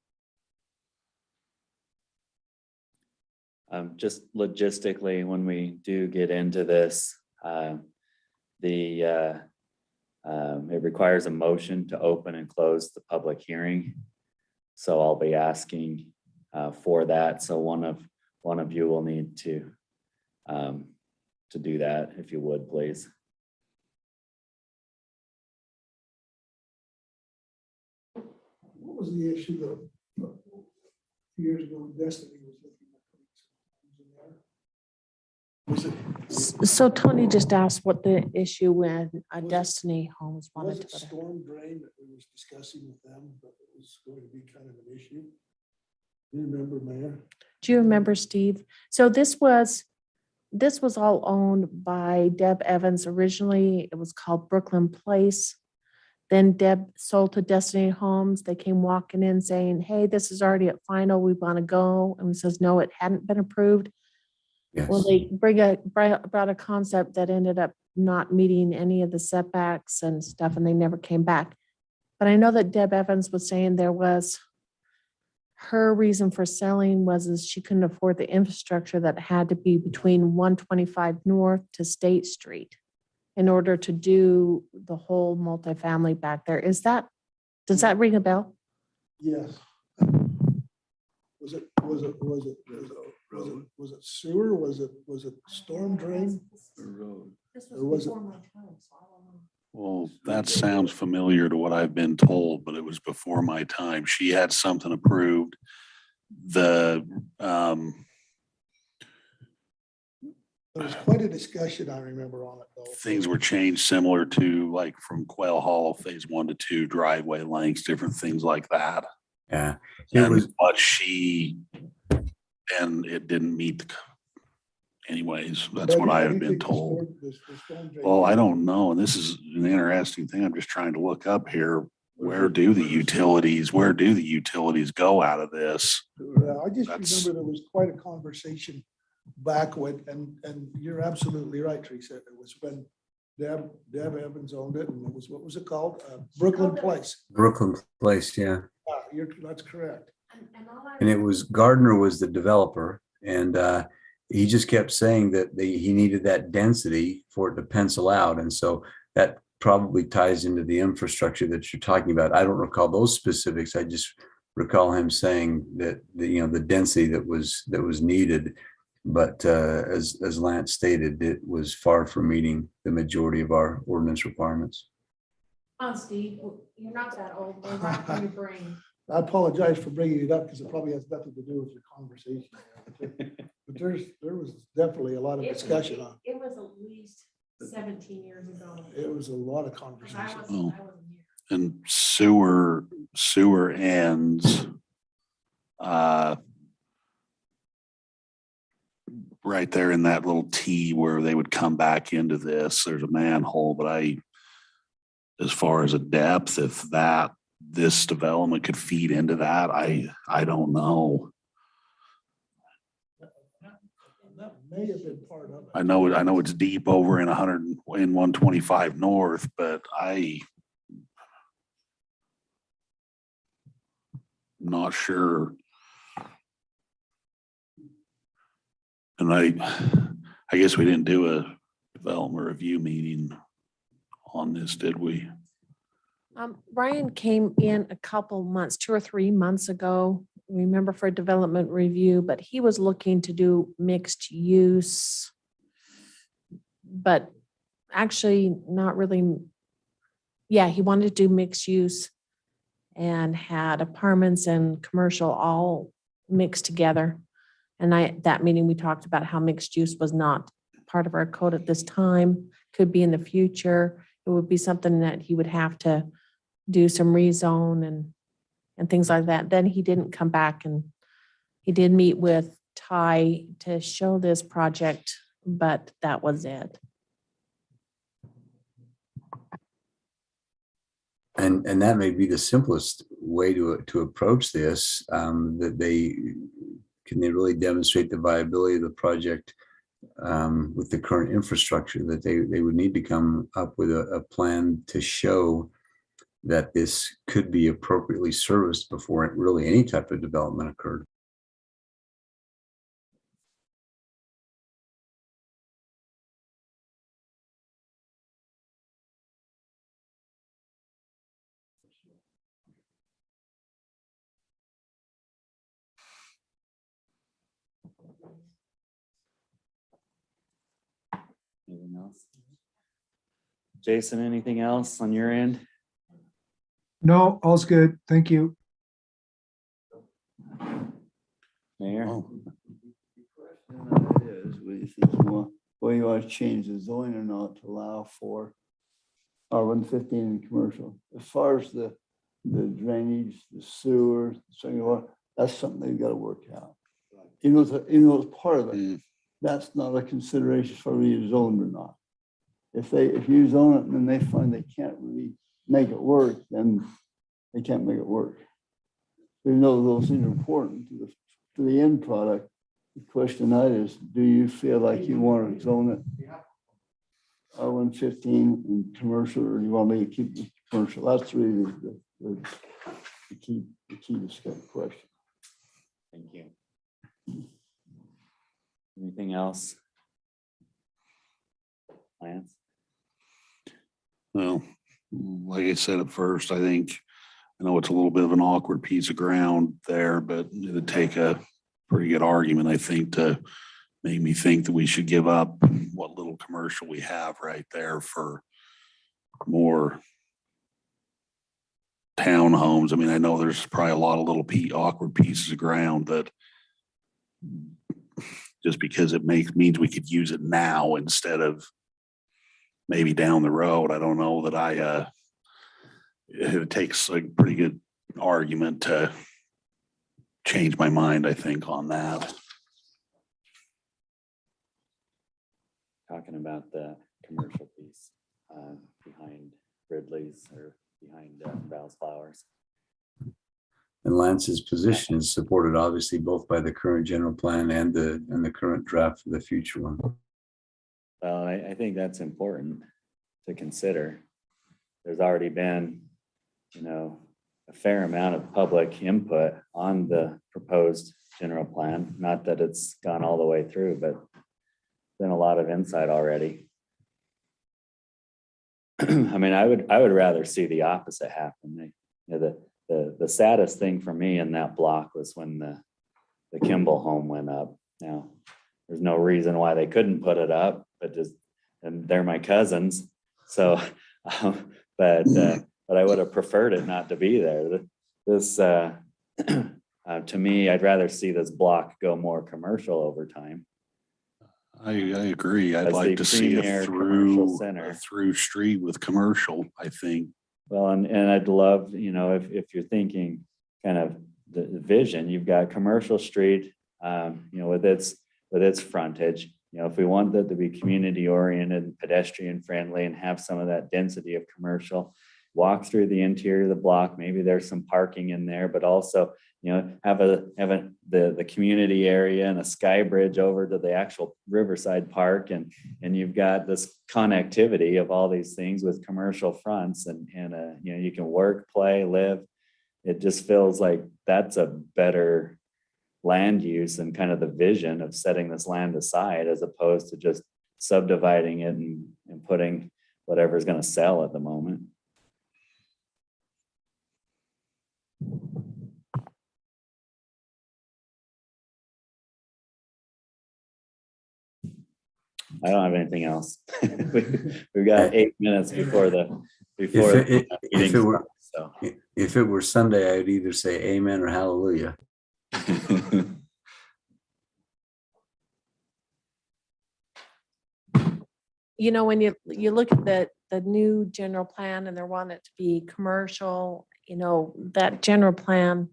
Speaker 1: Just logistically, when we do get into this, it requires a motion to open and close the public hearing. So I'll be asking for that. So one of you will need to do that, if you would, please.
Speaker 6: What was the issue that a few years ago, Destiny was looking at? Was it?
Speaker 2: So Tony just asked what the issue when Destiny Homes
Speaker 6: Was
Speaker 2: wanted
Speaker 6: it
Speaker 2: to put it.
Speaker 6: storm drain that we was discussing with them, but it was going to be kind of an issue? Do you remember, Mayor?
Speaker 2: Do you remember, Steve? So this was all owned by Deb Evans. Originally, it was called Brooklyn Place. Then Deb sold to Destiny Homes. They came walking in saying, hey, this is already at final. We want to go. And we says, no, it hadn't been approved.
Speaker 5: Yes.
Speaker 2: Well, they brought a concept that ended up not meeting any of the setbacks and stuff, and they never came back. But I know that Deb Evans was saying her reason for selling was she couldn't afford the infrastructure that had to be between 125 North to State Street in order to do the whole multifamily back there. Does that ring a bell?
Speaker 6: Yes. Was it sewer? Was it storm drain? Or was it?
Speaker 4: Well, that sounds familiar to what I've been told, but it was before my time. She had something approved. The
Speaker 6: There was quite a discussion, I remember, on it though.
Speaker 4: things were changed similar to like from Quail Hollow Phase 1 to 2, driveway lengths, different things like that.
Speaker 5: Yeah, it
Speaker 4: And
Speaker 5: was,
Speaker 4: and it didn't meet anyways, that's
Speaker 6: Doug,
Speaker 4: what
Speaker 6: how
Speaker 4: I
Speaker 6: do
Speaker 4: have
Speaker 6: you
Speaker 4: been
Speaker 6: think the
Speaker 4: told.
Speaker 6: storm drain-
Speaker 4: Well, I don't know, and this is an interesting thing. I'm just trying to look up here. Where do the utilities go out of this?
Speaker 6: I just
Speaker 4: That's-
Speaker 6: remember there was quite a conversation back when, and you're absolutely right, Teresa. It was when Deb Evans owned it, and it was, what was it called? Brooklyn Place.
Speaker 5: Brooklyn Place, yeah.
Speaker 6: That's correct.
Speaker 5: And it was Gardner was the developer, and he just kept saying that he needed that density for it to pencil out. And so that probably ties into the infrastructure that you're talking about. I don't recall those specifics. I just recall him saying that the density that was needed. But as Lance stated, it was far from meeting the majority of our ordinance requirements.
Speaker 2: Oh, Steve, you're not that old. Go back in your brain.
Speaker 6: I apologize for bringing it up because it probably has nothing to do with your conversation. But there was definitely a lot of discussion on
Speaker 2: It was at least 17 years ago.
Speaker 6: it. It was a lot of
Speaker 2: 'Cause
Speaker 6: conversation.
Speaker 2: I
Speaker 4: Oh.
Speaker 2: wasn't here.
Speaker 4: And sewer ends right there in that little T where they would come back into this. There's a manhole, but as far as a depth, if this development could feed into that, I don't know.
Speaker 6: That may have been part of it.
Speaker 4: I know it's deep over in 125 north, but I'm not sure. And I guess we didn't do a development review meeting on this, did we?
Speaker 2: Ryan came in a couple months, 2 or 3 months ago, remember, for a development review, but he was looking to do mixed use. But actually not really. Yeah, he wanted to do mixed use and had apartments and commercial all mixed together. And that meeting, we talked about how mixed use was not part of our code at this time, could be in the future. It would be something that he would have to do some rezone and things like that. Then he didn't come back, and he did meet with Ty to show this project, but that was it.
Speaker 5: And that may be the simplest way to approach this, that they really demonstrate the viability of the project with the current infrastructure, that they would need to come up with a plan to show that this could be appropriately serviced before really any type of development occurred.
Speaker 1: Anything else? Jason, anything else on your end?
Speaker 7: No, all's good. Thank you.
Speaker 1: Mayor?
Speaker 4: Oh,
Speaker 8: Is, what do you think you want to change the zoning or not to allow for R115 in commercial? As far as the drainage, the sewer, drinking water, that's something they've got to work out. Even though it's part of it,
Speaker 4: Mm.
Speaker 8: that's not a consideration for rezoned or not. If you zone it and then they find they can't really make it work, then they can't make it work. Even though those things are important to the end product, the question tonight is, do you feel like you want to zone it R115 in commercial, or do you want me to keep it commercial? That's really the key discussion question.
Speaker 1: Thank you. Anything else? Lance?
Speaker 4: Well, like I said at first, I know it's a little bit of an awkward piece of ground there, but it'd take a pretty good argument, I think, to make me think that we should give up what little commercial we have right there for more townhomes. I mean, I know there's probably a lot of little awkward pieces of ground that just because it means we could use it now instead of maybe down the road. I don't know that it takes a pretty good argument to change my mind, I think, on that.
Speaker 1: Talking about the commercial piece behind Ridley's or behind Val's Flowers.
Speaker 5: And Lance's position is supported obviously both by the current general plan and the current draft for the future one.
Speaker 1: Well, I think that's important to consider. There's already been, a fair amount of public input on the proposed general plan. Not that it's gone all the way through, but been a lot of insight already. I mean, I would rather see the opposite happen. The saddest thing for me in that block was when the Kimball home went up. Now, there's no reason why they couldn't put it up, and they're my cousins. So, but I would have preferred it not to be there. This, to me, I'd rather see this block go more commercial over time.
Speaker 4: I agree. I'd
Speaker 1: As the
Speaker 4: like to see
Speaker 1: premier
Speaker 4: a
Speaker 1: commercial center.
Speaker 4: through street with commercial, I think.
Speaker 1: Well, and I'd love, if you're thinking kind of the vision, you've got commercial street, with its frontage. If we want that to be community oriented and pedestrian friendly and have some of that density of commercial, walk through the interior of the block. Maybe there's some parking in there, but also, have the community area and a sky bridge over to the actual Riverside Park. And you've got this connectivity of all these things with commercial fronts and you can work, play, live. It just feels like that's a better land use and kind of the vision of setting this land aside as opposed to just subdividing it and putting whatever's going to sell at the moment. I don't have anything else. We've got 8 minutes before the meeting starts, so.
Speaker 5: If it were Sunday, I would either say amen or hallelujah.
Speaker 2: When you look at the new general plan and they want it to be commercial, that general plan,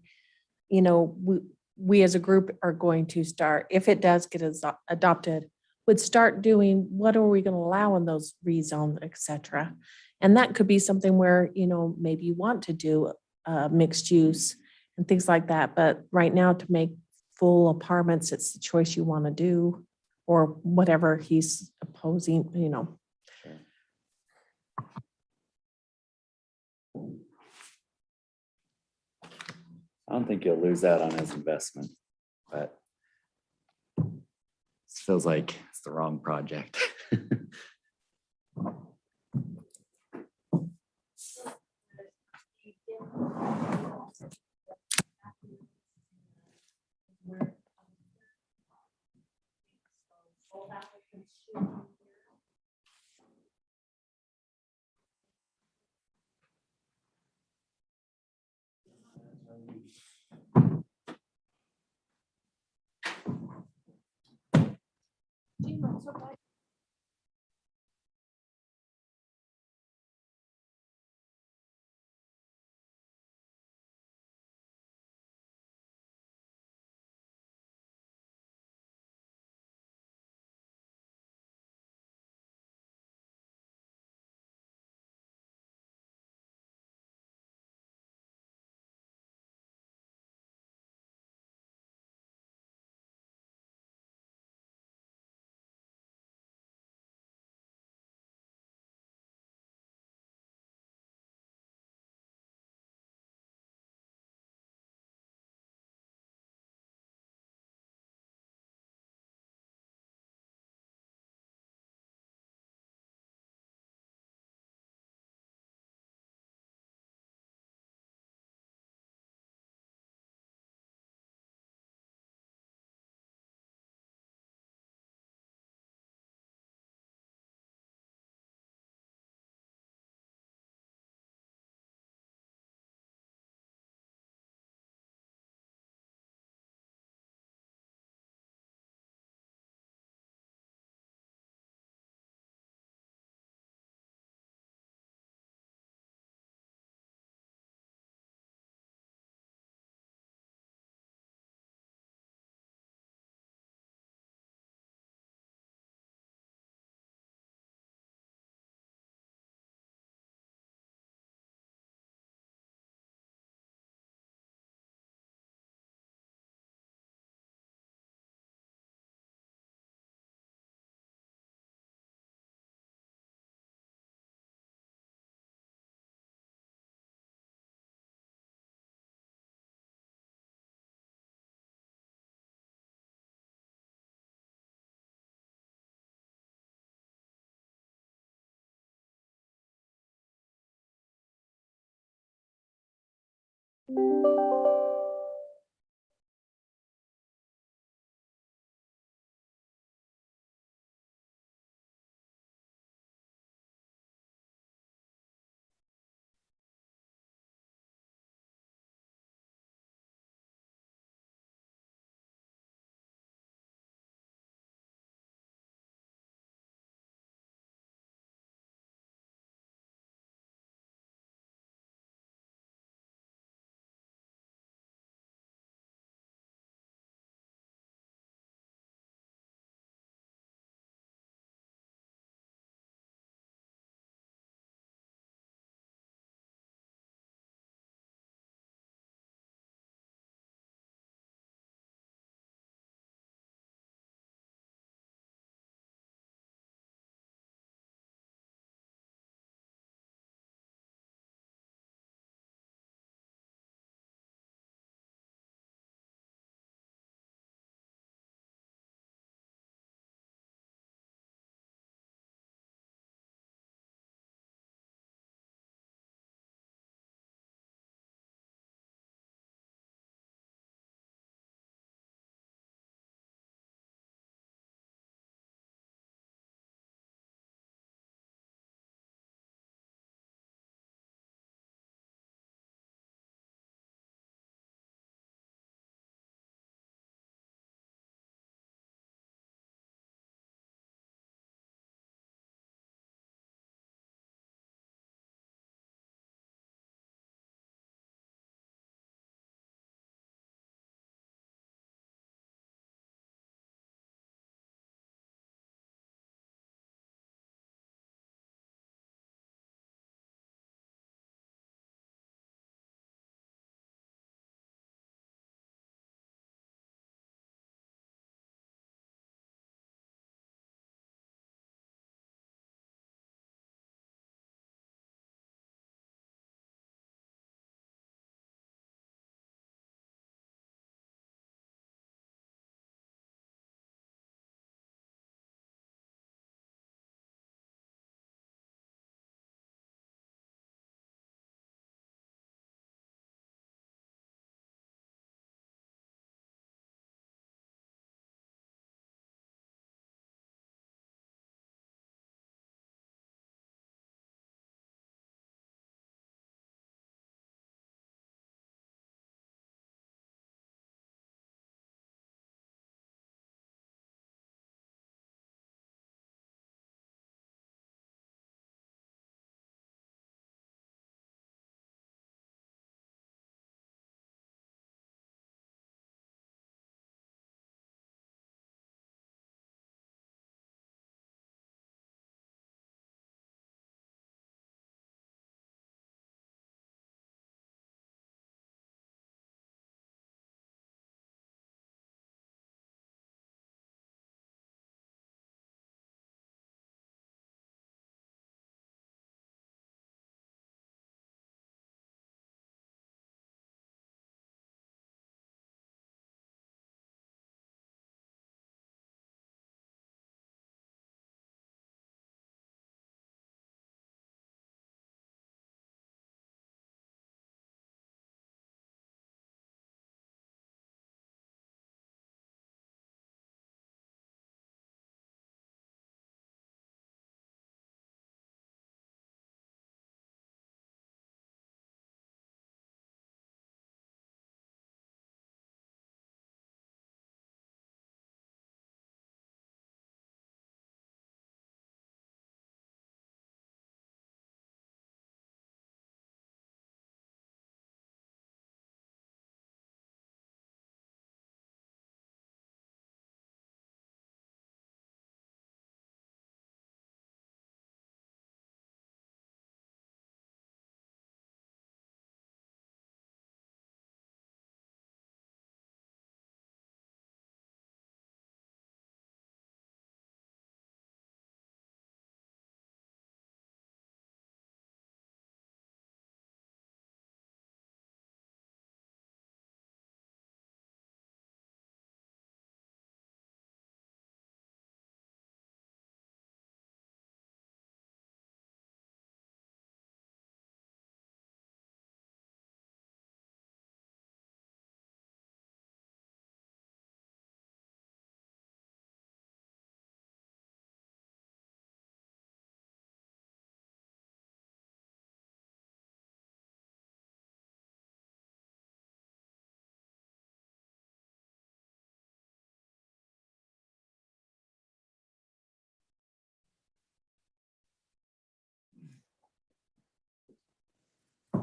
Speaker 2: we as a group are going to start, if it does get adopted, would start doing, what are we going to allow in those rezones, et cetera. And that could be something where, maybe you want to do mixed use and things like that. But right now, to make full apartments, it's the choice you want to do, or whatever he's opposing,
Speaker 1: Sure. I don't think you'll lose out on his investment, but it feels like it's the wrong project.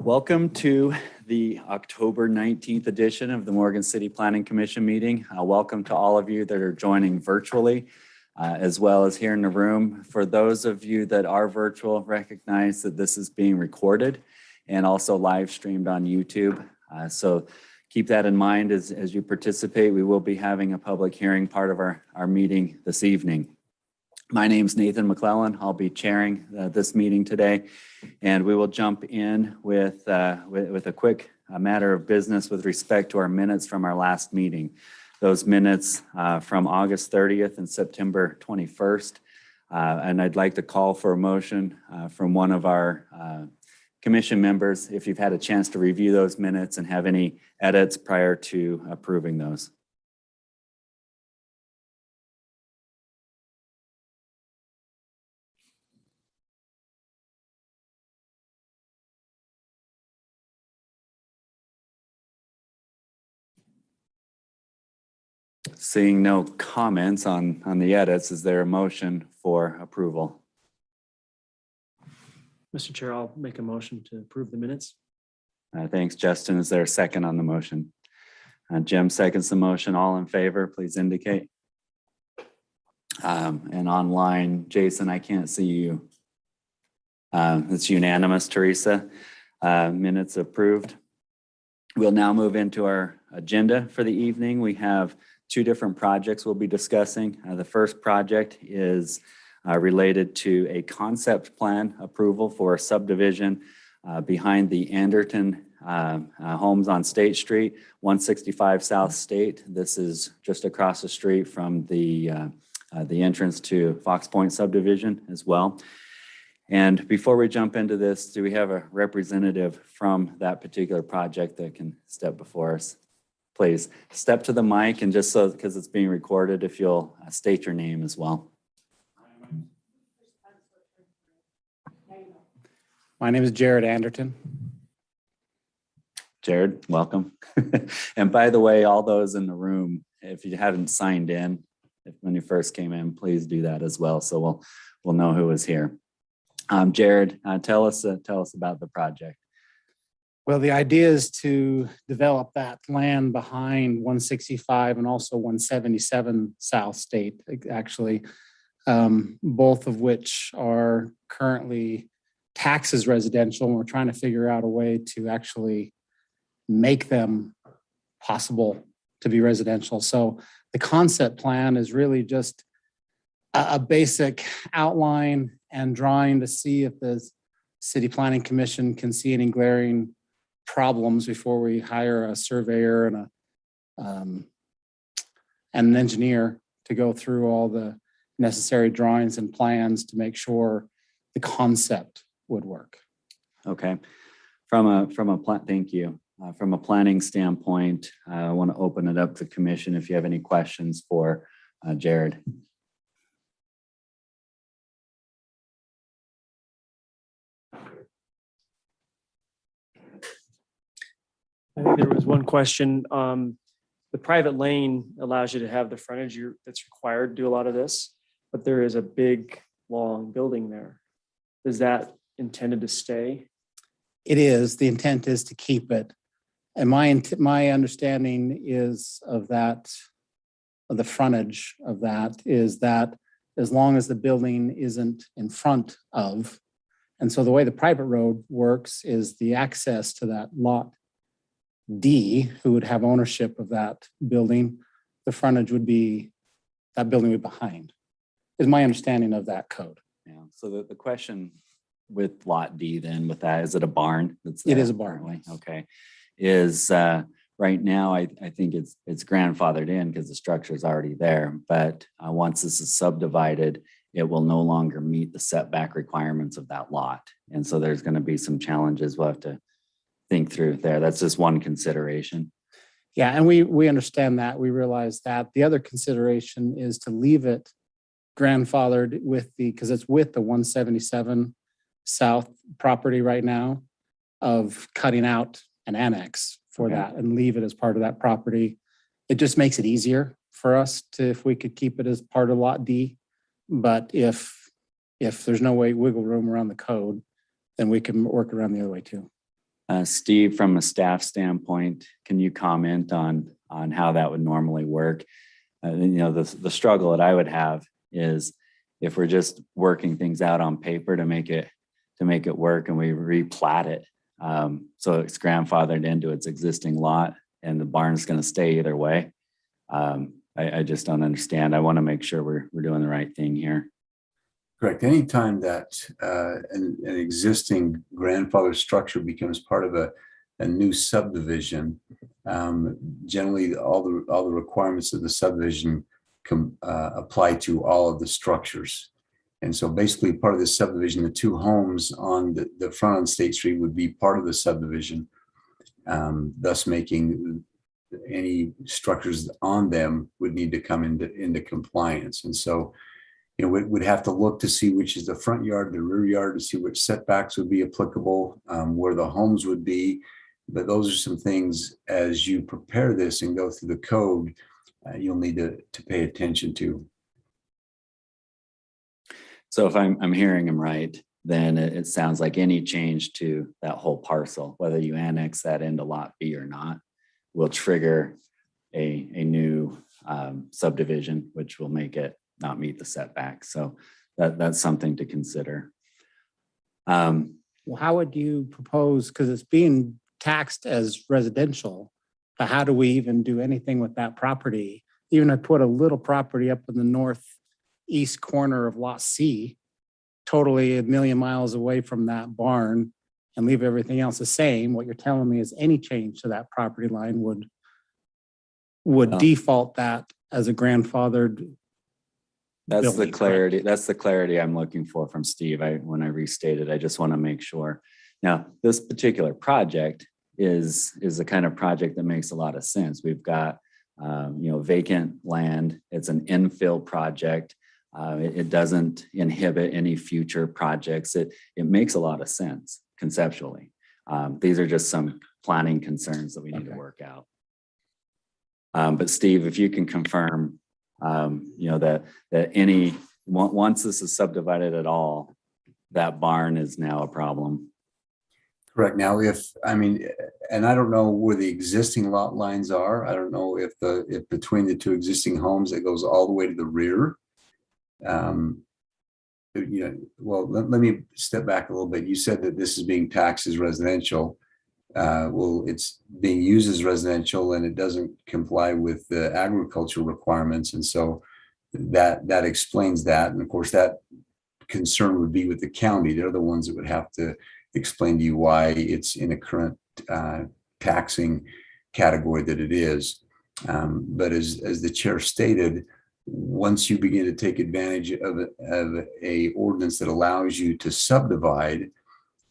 Speaker 1: Welcome to the October 19th edition of the Morgan City Planning Commission meeting. Welcome to all of you that are joining virtually, as well as here in the room. For those of you that are virtual, recognize that this is being recorded and also live streamed on YouTube. So keep that in mind as you participate. We will be having a public hearing part of our meeting this evening. My name's Nathan McClellan. I'll be chairing this meeting today, and we will jump in with a quick matter of business with respect to our minutes from our last meeting. Those minutes from August 30th and September 21st. And I'd like to call for a motion from one of our commission members if you've had a chance to review those minutes and have any edits prior to approving those. Seeing no comments on the edits, is there a motion for approval?
Speaker 3: Mr. Chair, I'll make a motion to approve the minutes.
Speaker 1: Thanks, Justin. Is there a second on the motion? Jim seconds the motion. All in favor, please indicate. And online, Jason, I can't see you. It's unanimous, Teresa. Minutes approved. We'll now move into our agenda for the evening. We have two different projects we'll be discussing. The first project is related to a concept plan approval for a subdivision behind the Anderton homes on State Street, 165 South State. This is just across the street from the entrance to Fox Point subdivision as well. And before we jump into this, do we have a representative from that particular project that can step before us? Please step to the mic, and just so, because it's being recorded, if you'll state your name as well.
Speaker 9: My name is Jared Anderton.
Speaker 1: Jared, welcome. And by the way, all those in the room, if you haven't signed in when you first came in, please do that as well, so we'll know who is here. Jared, tell us about the project.
Speaker 9: Well, the idea is to develop that land behind 165 and also 177 South State, actually, both of which are currently taxed as residential. And we're trying to figure out a way to actually make them possible to be residential. So the concept plan is really just a basic outline and drawing to see if the City Planning Commission can see any glaring problems before we hire a surveyor and an engineer to go through all the necessary drawings and plans to make sure the concept would work.
Speaker 1: Okay, thank you. From a planning standpoint, I want to open it up to commission if you have any questions for Jared.
Speaker 3: I think there was one question. The private lane allows you to have the frontage that's required to do a lot of this, but there is a big, long building there. Is that intended to stay?
Speaker 9: It is. The intent is to keep it. And my understanding is of the frontage of that is that as long as the building isn't in front of, and so the way the private road works is the access to that lot D, who would have ownership of that building, the frontage would be, that building would be behind, is my understanding of that code.
Speaker 1: Yeah, so the question with lot D then with that, is it a barn?
Speaker 9: It is a barn.
Speaker 1: Currently? Okay. Is right now, I think it's grandfathered in because the structure is already there, but once this is subdivided, it will no longer meet the setback requirements of that lot. And so there's going to be some challenges we'll have to think through there. That's just one consideration.
Speaker 9: Yeah, and we understand that. We realize that. The other consideration is to leave it grandfathered because it's with the 177 South property right now, of cutting out an annex for that and leave it as part of that property. It just makes it easier for us if we could keep it as part of lot D. But if there's no way wiggle room around the code, then we can work around the other way too.
Speaker 1: Steve, from a staff standpoint, can you comment on how that would normally work? The struggle that I would have is if we're just working things out on paper to make it work, and we replat it, so it's grandfathered into its existing lot, and the barn's going to stay either way. I just don't understand. I want to make sure we're doing the right thing here.
Speaker 5: Correct. Anytime that an existing grandfather structure becomes part of a new subdivision, generally all the requirements of the subdivision apply to all of the structures. And so basically part of the subdivision, the two homes on the front on State Street would be part of the subdivision, thus making any structures on them would need to come into compliance. And so, we'd have to look to see which is the front yard, the rear yard, to see which setbacks would be applicable, where the homes would be. But those are some things as you prepare this and go through the code, you'll need to pay attention to.
Speaker 1: So if I'm hearing him right, then it sounds like any change to that whole parcel, whether you annex that into Lot B or not, will trigger a new subdivision, which will make it not meet the setback. So that's something to consider.
Speaker 9: Well, how would you propose, because it's being taxed as residential, but how do we even do anything with that property? Even I put a little property up in the northeast corner of Lot C, totally a million miles away from that barn, and leave everything else the same. What you're telling me is any change to that property line would
Speaker 1: Well,
Speaker 9: default that as a grandfathered.
Speaker 1: That's the
Speaker 9: building,
Speaker 1: clarity.
Speaker 9: correct?
Speaker 1: That's the clarity I'm looking for from Steve. When I restated, I just want to make sure. Now, this particular project is the kind of project that makes a lot of sense. We've got vacant land. It's an infill project. It doesn't inhibit any future projects. It makes a lot of sense conceptually. These are just some planning concerns that we need to work out. But Steve, if you can confirm, that once this is subdivided at all, that barn is now a problem.
Speaker 5: Correct. Now, and I don't know where the existing lot lines are. I don't know if between the two existing homes, it goes all the way to the rear. Well, let me step back a little bit. You said that this is being taxed as residential. Well, it's being used as residential and it doesn't comply with the agricultural requirements. And so that explains that. And of course, that concern would be with the county. They're the ones that would have to explain to you why it's in a current taxing category that it is. But as the chair stated, once you begin to take advantage of a ordinance that allows you to subdivide,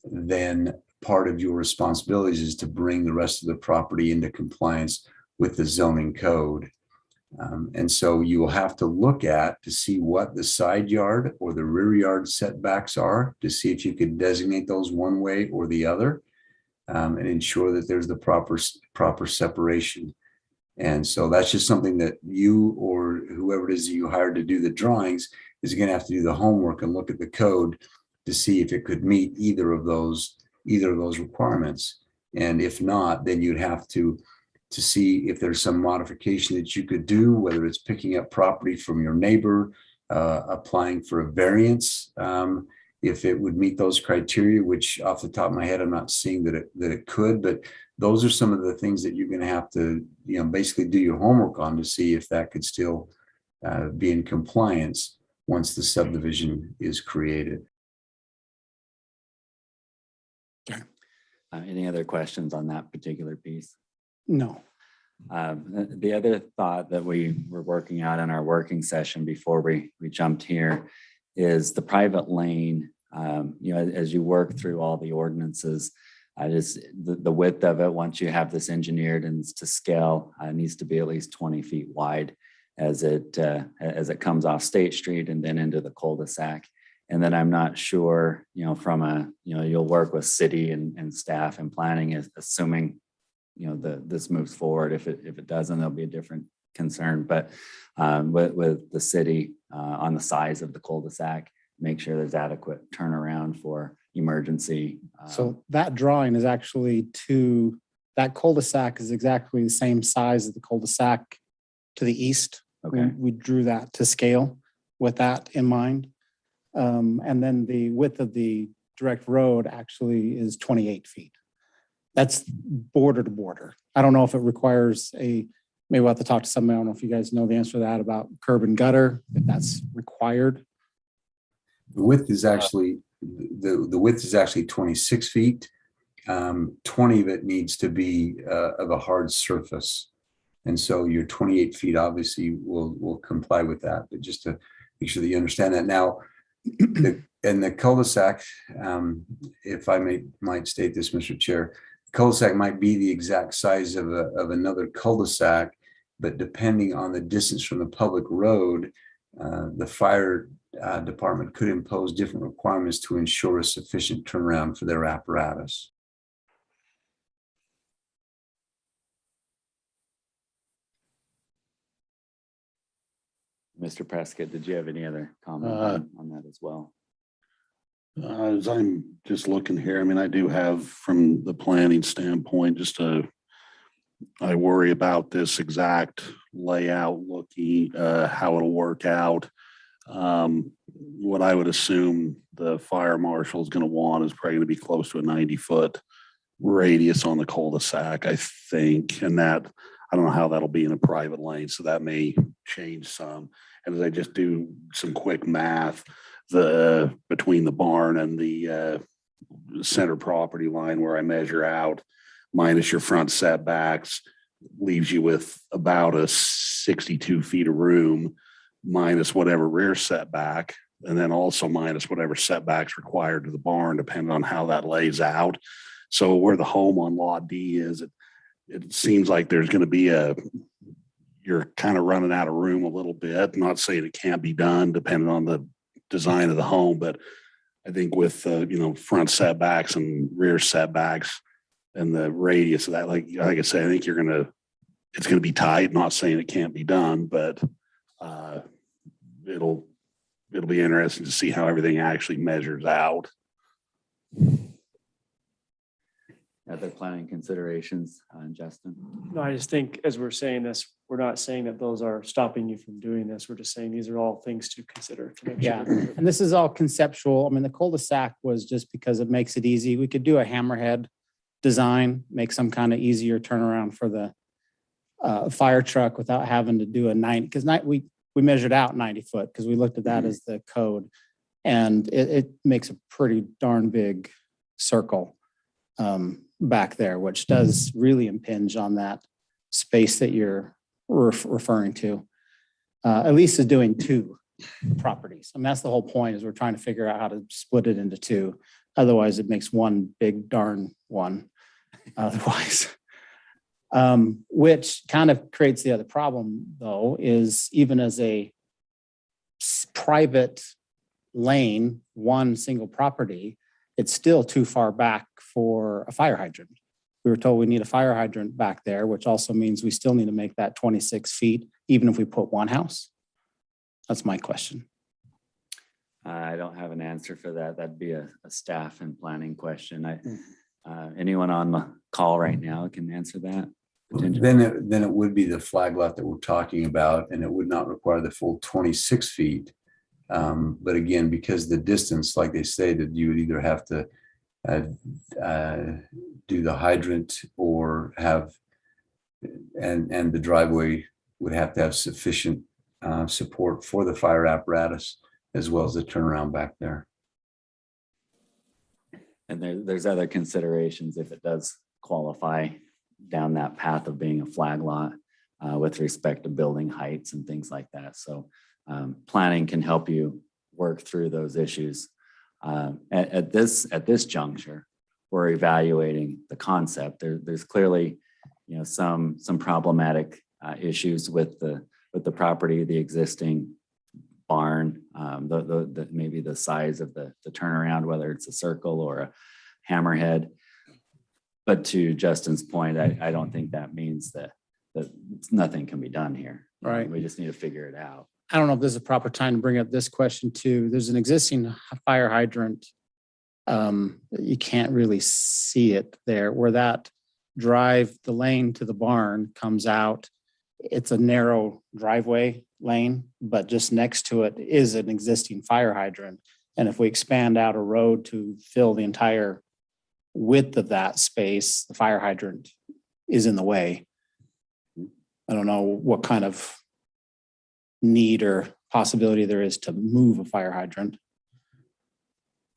Speaker 5: then part of your responsibilities is to bring the rest of the property into compliance with the zoning code. And so you will have to look at to see what the side yard or the rear yard setbacks are, to see if you can designate those one way or the other, and ensure that there's the proper separation. And so that's just something that you or whoever it is that you hired to do the drawings is going to have to do the homework and look at the code to see if it could meet either of those requirements. And if not, then you'd have to see if there's some modification that you could do, whether it's picking up property from your neighbor, applying for a variance, if it would meet those criteria, which off the top of my head, I'm not seeing that it could, but those are some of the things that you're going to have to, basically do your homework on to see if that could still be in compliance once the subdivision is created.
Speaker 1: Any other questions on that particular piece?
Speaker 9: No.
Speaker 1: The other thought that we were working out in our working session before we jumped here is the private lane. As you work through all the ordinances, the width of it, once you have this engineered and to scale, needs to be at least 20 feet wide as it comes off State Street and then into the cul-de-sac. And then I'm not sure, you'll work with city and staff and planning, assuming, this moves forward. If it doesn't, there'll be a different concern. But with the city on the size of the cul-de-sac, make sure there's adequate turnaround for emergency.
Speaker 9: So that drawing is actually that cul-de-sac is exactly the same size as the cul-de-sac to the east.
Speaker 1: Okay.
Speaker 9: We drew that to scale with that in mind. And then the width of the direct road actually is 28 feet. That's border to border. I don't know if it requires maybe we'll have to talk to somebody. I don't know if you guys know the answer to that about curb and gutter, if that's required.
Speaker 5: The width is actually, the width is actually 26 feet. 20 of it needs to be of a hard surface. And so your 28 feet obviously will comply with that, but just to make sure that you understand that. Now, the cul-de-sac, if I might state this, Mr. Chair, cul-de-sac might be the exact size of another cul-de-sac, but depending on the distance from the public road, the fire department could impose different requirements to ensure a sufficient turnaround for their apparatus.
Speaker 1: Mr. Prescott, did you have any other comment on that as well?
Speaker 4: As I'm just looking here, I mean, I do have from the planning standpoint, I worry about this exact layout looking, how it'll work out. What I would assume the fire marshal is going to want is probably going to be close to a 90-foot radius on the cul-de-sac, I think. And that, I don't know how that'll be in a private lane, so that may change some. And as I just do some quick math, between the barn and the center property line where I measure out, minus your front setbacks, leaves you with about a 62 feet of room, minus whatever rear setback, and then also minus whatever setbacks required to the barn, depending on how that lays out. So where the home on Lot D is, it seems like there's going to be you're kind of running out of room a little bit. Not saying it can't be done, depending on the design of the home, but I think with front setbacks and rear setbacks and the radius of that, like I said, I think it's gonna be tight. Not saying it can't be done, but it'll be interesting to see how everything actually measures out.
Speaker 1: Other planning considerations, Justin?
Speaker 3: No, I just think as we're saying this, we're not saying that those are stopping you from doing this. We're just saying these are all things to consider to make
Speaker 9: Yeah.
Speaker 3: sure.
Speaker 9: And this is all conceptual. I mean, the cul-de-sac was just because it makes it easy. We could do a hammerhead design, make some kind of easier turnaround for the fire truck without having to do a 90, because we measured out 90 foot because we looked at that as the code, and it makes a pretty darn big circle back there, which does really impinge on that space that you're referring to. At least is doing two properties. I mean, that's the whole point, is we're trying to figure out how to split it into two. Otherwise, it makes one big darn one. Otherwise, which kind of creates the other problem, though, is even as a private lane, one single property, it's still too far back for a fire hydrant. We were told we need a fire hydrant back there, which also means we still need to make that 26 feet, even if we put one house. That's my question.
Speaker 1: I don't have an answer for that. That'd be a staff and planning question. Anyone on the call right now can answer that?
Speaker 5: Then it would be the flag lot that we're talking about, and it would not require the full 26 feet. But again, because the distance, like they stated, you would either have to do the hydrant or have, and the driveway would have to have sufficient support for the fire apparatus as well as the turnaround back there.
Speaker 1: And there's other considerations if it does qualify down that path of being a flag lot with respect to building heights and things like that. So planning can help you work through those issues. At this juncture, we're evaluating the concept. There's clearly, some problematic issues with the property, the existing barn, maybe the size of the turnaround, whether it's a circle or a hammerhead. But to Justin's point, I don't think that means that nothing can be done here.
Speaker 9: Right.
Speaker 1: We just need to figure it out.
Speaker 9: I don't know if this is a proper time to bring up this question too. There's an existing fire hydrant You can't really see it there where that drive, the lane to the barn comes out. It's a narrow driveway lane, but just next to it is an existing fire hydrant. And if we expand out a road to fill the entire width of that space, the fire hydrant is in the way. I don't know what kind of need or possibility there is to move a fire hydrant.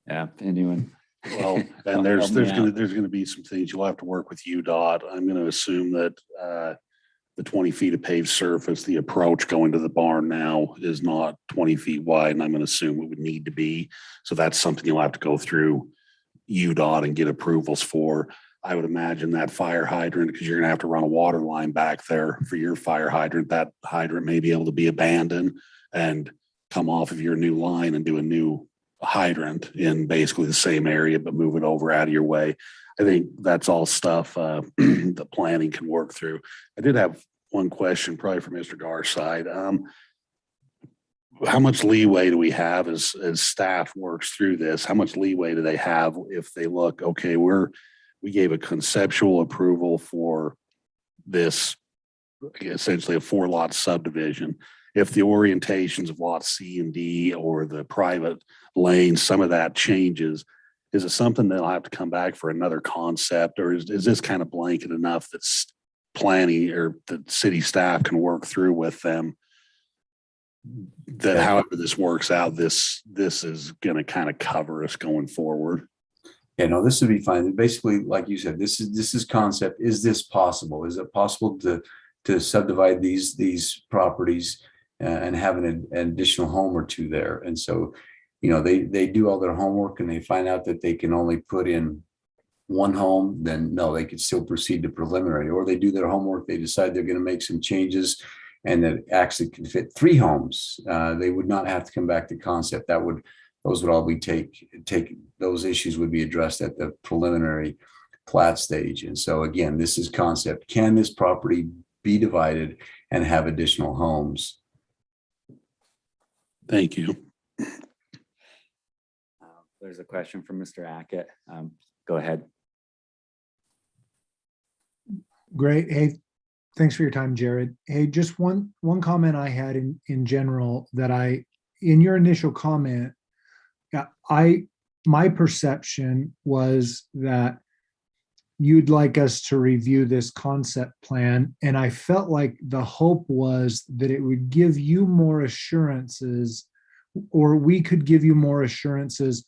Speaker 1: Yeah, anyone?
Speaker 4: Well, and there's gonna be some things you'll have to work with UDOT. I'm gonna assume that the 20 feet of paved surface, the approach going to the barn now is not 20 feet wide, and I'm gonna assume it would need to be. So that's something you'll have to go through UDOT and get approvals for. I would imagine that fire hydrant, because you're gonna have to run a water line back there for your fire hydrant, that hydrant may be able to be abandoned and come off of your new line and do a new hydrant in basically the same area, but move it over out of your way. I think that's all stuff the planning can work through. I did have one question, probably for Mr. Gar's side. How much leeway do we have as staff works through this? How much leeway do they have if they look, okay, we gave a conceptual approval for this, essentially a 4-lot subdivision. If the orientations of lots C and D or the private lanes, some of that changes, is it something they'll have to come back for another concept, or is this kind of blanket enough that planning or the city staff can work through with them? That however this works out, this is going to kind of cover us going forward.
Speaker 5: Yeah, no, this would be fine. Basically, like you said, this is concept. Is this possible? Is it possible to subdivide these properties and have an additional home or two there? And so, they do all their homework and they find out that they can only put in one home, then no, they could still proceed to preliminary. Or they do their homework, they decide they're going to make some changes and that actually can fit 3 homes. They would not have to come back to concept. Those would all be those issues would be addressed at the preliminary plat stage. And so again, this is concept. Can this property be divided and have additional homes?
Speaker 4: Thank you.
Speaker 1: There's a question from Mr. Ackett. Go ahead.
Speaker 7: Great. Hey, thanks for your time, Jared. Hey, just one comment I had in general that in your initial comment, my perception was that you'd like us to review this concept plan. And I felt like the hope was that it would give you more assurances, or we could give you more assurances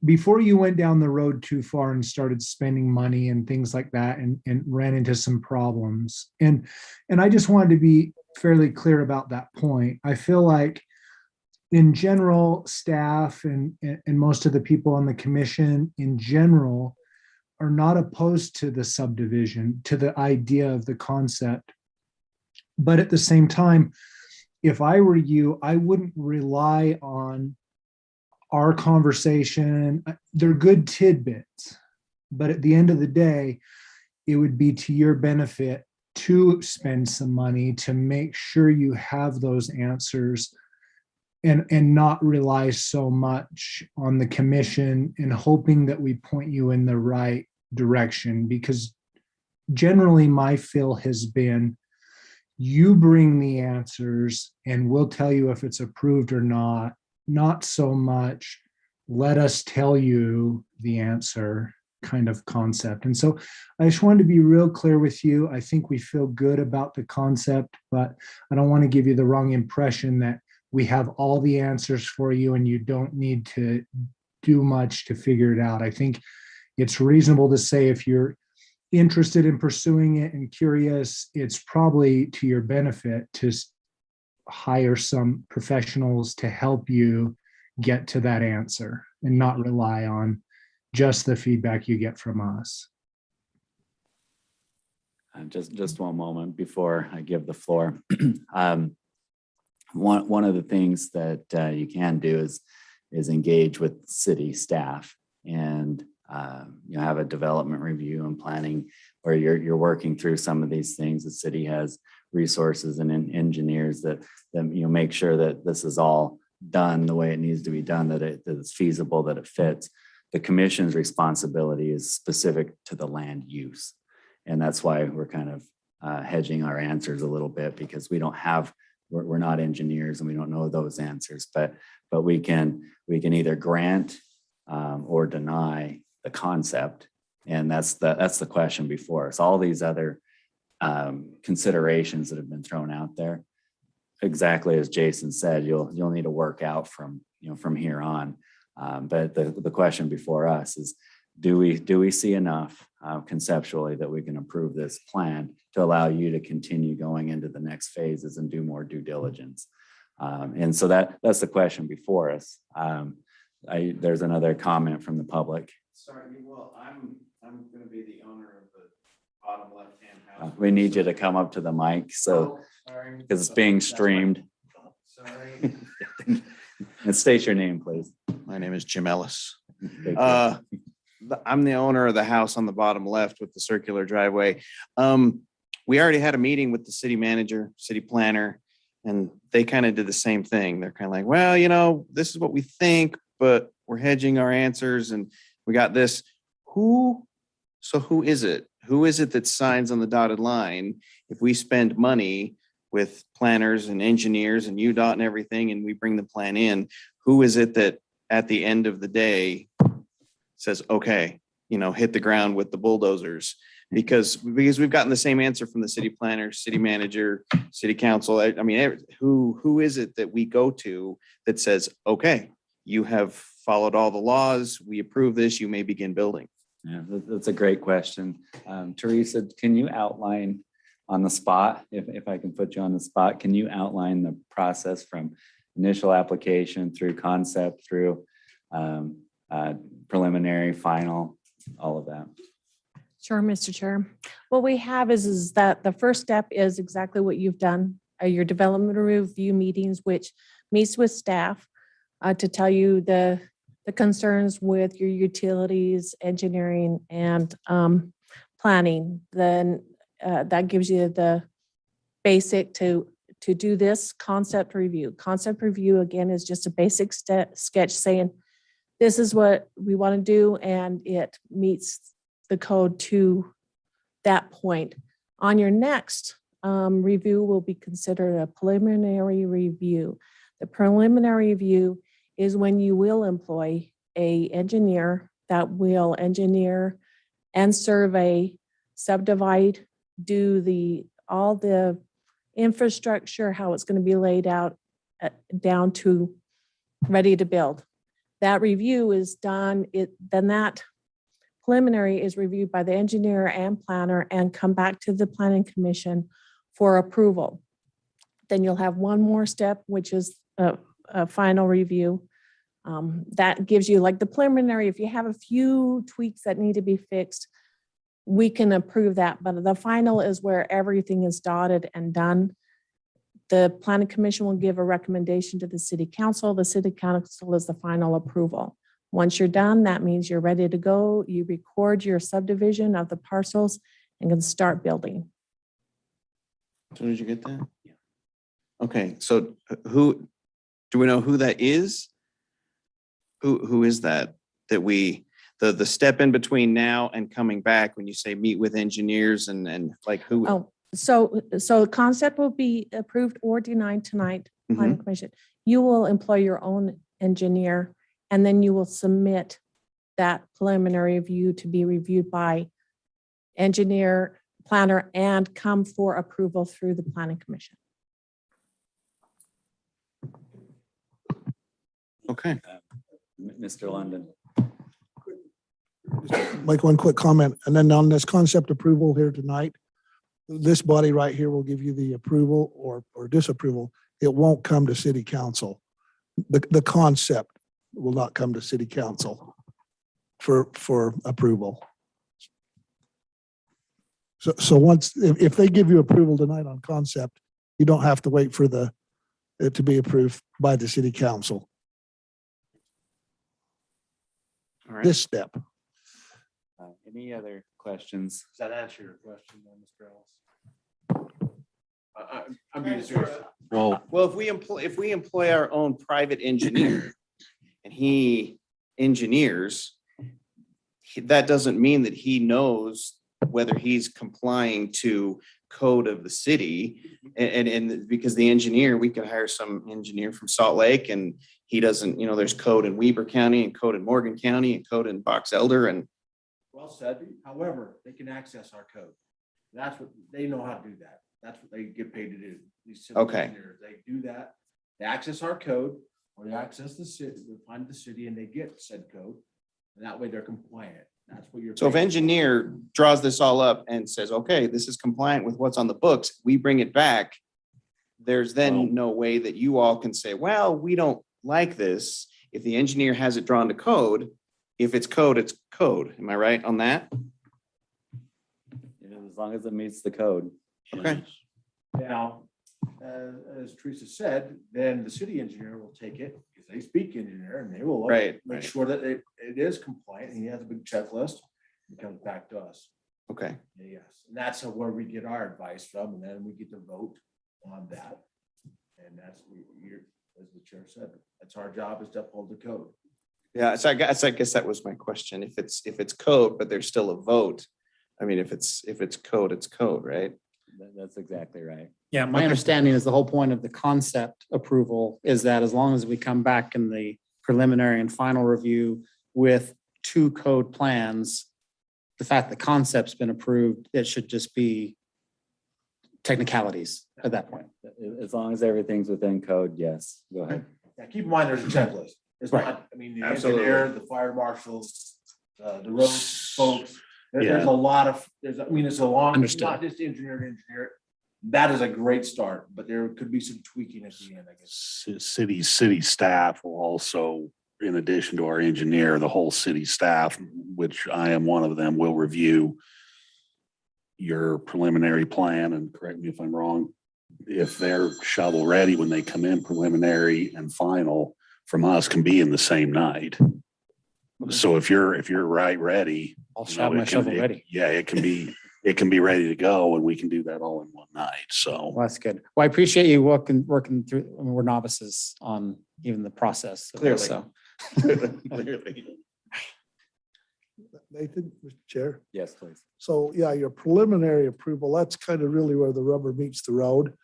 Speaker 7: before you went down the road too far and started spending money and things like that and ran into some problems. And I just wanted to be fairly clear about that point. I feel like in general, staff and most of the people on the commission in general are not opposed to the subdivision, to the idea of the concept. But at the same time, if I were you, I wouldn't rely on our conversation. They're good tidbits, but at the end of the day, it would be to your benefit to spend some money to make sure you have those answers and not rely so much on the commission and hoping that we point you in the right direction. Because generally my feel has been, you bring the answers and we'll tell you if it's approved or not so much let us tell you the answer kind of concept. And so I just wanted to be real clear with you. I think we feel good about the concept, but I don't want to give you the wrong impression that we have all the answers for you and you don't need to do much to figure it out. I think it's reasonable to say if you're interested in pursuing it and curious, it's probably to your benefit to hire some professionals to help you get to that answer and not rely on just the feedback you get from us.
Speaker 1: Just one moment before I give the floor. One of the things that you can do is engage with city staff and have a development review and planning where you're working through some of these things. The city has resources and engineers that make sure that this is all done the way it needs to be done, that it's feasible, that it fits. The commission's responsibility is specific to the land use. And that's why we're kind of hedging our answers a little bit, because we don't have, we're not engineers and we don't know those answers, but we can either grant or deny the concept. And that's the question before us. All these other considerations that have been thrown out there, exactly as Jason said, you'll need to work out from here on. But the question before us is, do we see enough conceptually that we can approve this plan to allow you to continue going into the next phases and do more due diligence? And so that's the question before us. There's another comment from the public.
Speaker 10: Sorry, well, I'm going to be the owner of the bottom left-hand house.
Speaker 1: We need you to come up to the mic, so,
Speaker 10: Sorry.
Speaker 1: because it's being streamed.
Speaker 10: Sorry.
Speaker 1: And state your name, please.
Speaker 10: My name is Jim Ellis.
Speaker 1: Thank you.
Speaker 10: I'm the owner of the house on the bottom left with the circular driveway. We already had a meeting with the city manager, city planner, and they kind of did the same thing. They're kind of like, well, this is what we think, but we're hedging our answers and we got this. Who is it? Who is it that signs on the dotted line if we spend money with planners and engineers and UDOT and everything, and we bring the plan in? Who is it that at the end of the day says, okay, hit the ground with the bulldozers? Because we've gotten the same answer from the city planner, city manager, city council. I mean, who is it that we go to that says, okay, you have followed all the laws, we approve this, you may begin building?
Speaker 1: Yeah, that's a great question. Teresa, can you outline on the spot, if I can put you on the spot, can you outline the process from initial application through concept, through preliminary, final, all of that?
Speaker 2: Sure, Mr. Chair. What we have is that the first step is exactly what you've done, your development review meetings, which meets with staff to tell you the concerns with your utilities, engineering, and planning. Then that gives you the basic to do this concept review. Concept review, again, is just a basic sketch saying, this is what we want to do, and it meets the code to that point. On your next review will be considered a preliminary review. The preliminary review is when you will employ an engineer that will engineer and survey, subdivide, do all the infrastructure, how it's going to be laid out down to ready to build. That review is done, then that preliminary is reviewed by the engineer and planner and come back to the planning commission for approval. Then you'll have one more step, which is a final review. That gives you, like the preliminary, if you have a few tweaks that need to be fixed, we can approve that. But the final is where everything is dotted and done. The planning commission will give a recommendation to the city council. The city council is the final approval. Once you're done, that means you're ready to go. You record your subdivision of the parcels and can start building.
Speaker 10: So did you get that? Yeah. Okay, so who, do we know who that is? Who is that the step in between now and coming back when you say meet with engineers and like who?
Speaker 2: Oh, so the concept will be approved or denied tonight, planning commission. You will employ your own engineer, and then you will submit that preliminary review to be reviewed by engineer, planner, and come for approval through the planning commission.
Speaker 10: Okay.
Speaker 1: Mr. London.
Speaker 6: Make one quick comment, and then on this concept approval here tonight, this body right here will give you the approval or disapproval. It won't come to city council. The concept will not come to city council for approval. So once, if they give you approval tonight on concept, you don't have to wait for it to be approved by the city council.
Speaker 10: All right.
Speaker 6: This step.
Speaker 1: Any other questions?
Speaker 10: Does that answer your question, Mr. Ellis? I'm being serious. Well, if we employ our own private engineer and he engineers that doesn't mean that he knows whether he's complying to code of the city. And because the engineer, we could hire some engineer from Salt Lake and he doesn't, there's code in Weber County and code in Morgan County and code in Box Elder and.
Speaker 11: Well said. However, they can access our code. That's what, they know how to do that. That's what they get paid to do. These civil
Speaker 10: Okay.
Speaker 11: engineers, they do that. They access our code or they access the city, they find the city and they get said code. And that way they're compliant. That's what you're.
Speaker 10: So if
Speaker 11: paying for.
Speaker 10: engineer draws this all up and says, okay, this is compliant with what's on the books, we bring it back. There's then no way that you all can say, well, we don't like this. If the engineer has it drawn to code, if it's code, it's code. Am I right on that?
Speaker 1: As long as it meets the code.
Speaker 10: Okay.
Speaker 11: Now, as Teresa said, then the city engineer will take it because they speak engineer and they will look,
Speaker 10: Right,
Speaker 11: make
Speaker 10: right.
Speaker 11: sure that it is compliant. And he has a big checklist. It comes back to us.
Speaker 10: Okay.
Speaker 11: Yes, and that's where we get our advice from, and then we get to vote on that. And that's, as the chair said, that's our job, is to uphold the code.
Speaker 10: Yeah, so I guess that was my question. If it's code, but there's still a vote. I mean, if it's code, it's code, right?
Speaker 1: That's exactly right.
Speaker 9: Yeah, my understanding is the whole point of the concept approval is that as long as we come back in the preliminary and final review with 2 code plans, the fact the concept's been approved, it should just be technicalities at that point.
Speaker 1: As long as everything's within code, yes, go ahead.
Speaker 11: Now, keep in mind, there's a checklist. It's
Speaker 9: Right.
Speaker 11: not, I mean, the
Speaker 10: Absolutely.
Speaker 11: engineer, the fire marshals, the road folks. There's a lot of, it's a long, it's
Speaker 9: Understood.
Speaker 11: not just engineer to engineer. That is a great start, but there could be some tweaking at the end, I guess.
Speaker 4: City staff will also, in addition to our engineer, the whole city staff, which I am one of them, will review your preliminary plan, and correct me if I'm wrong, if they're shovel ready when they come in, preliminary and final from us can be in the same night. So if you're right ready.
Speaker 9: I'll
Speaker 4: you know,
Speaker 9: shove my
Speaker 4: it can-
Speaker 9: shovel
Speaker 4: it-
Speaker 9: ready.
Speaker 4: Yeah, it can be ready to go and we can do that all in one night. So.
Speaker 9: Well, that's good. Well, I appreciate you working through, I mean, we're novices on even the process. of this,
Speaker 10: Clearly.
Speaker 9: So.
Speaker 10: Clearly.
Speaker 6: Nathan, Mr. Chair.
Speaker 1: Yes, please.
Speaker 6: So, yeah, your preliminary approval, that's kind of really where the rubber meets the road.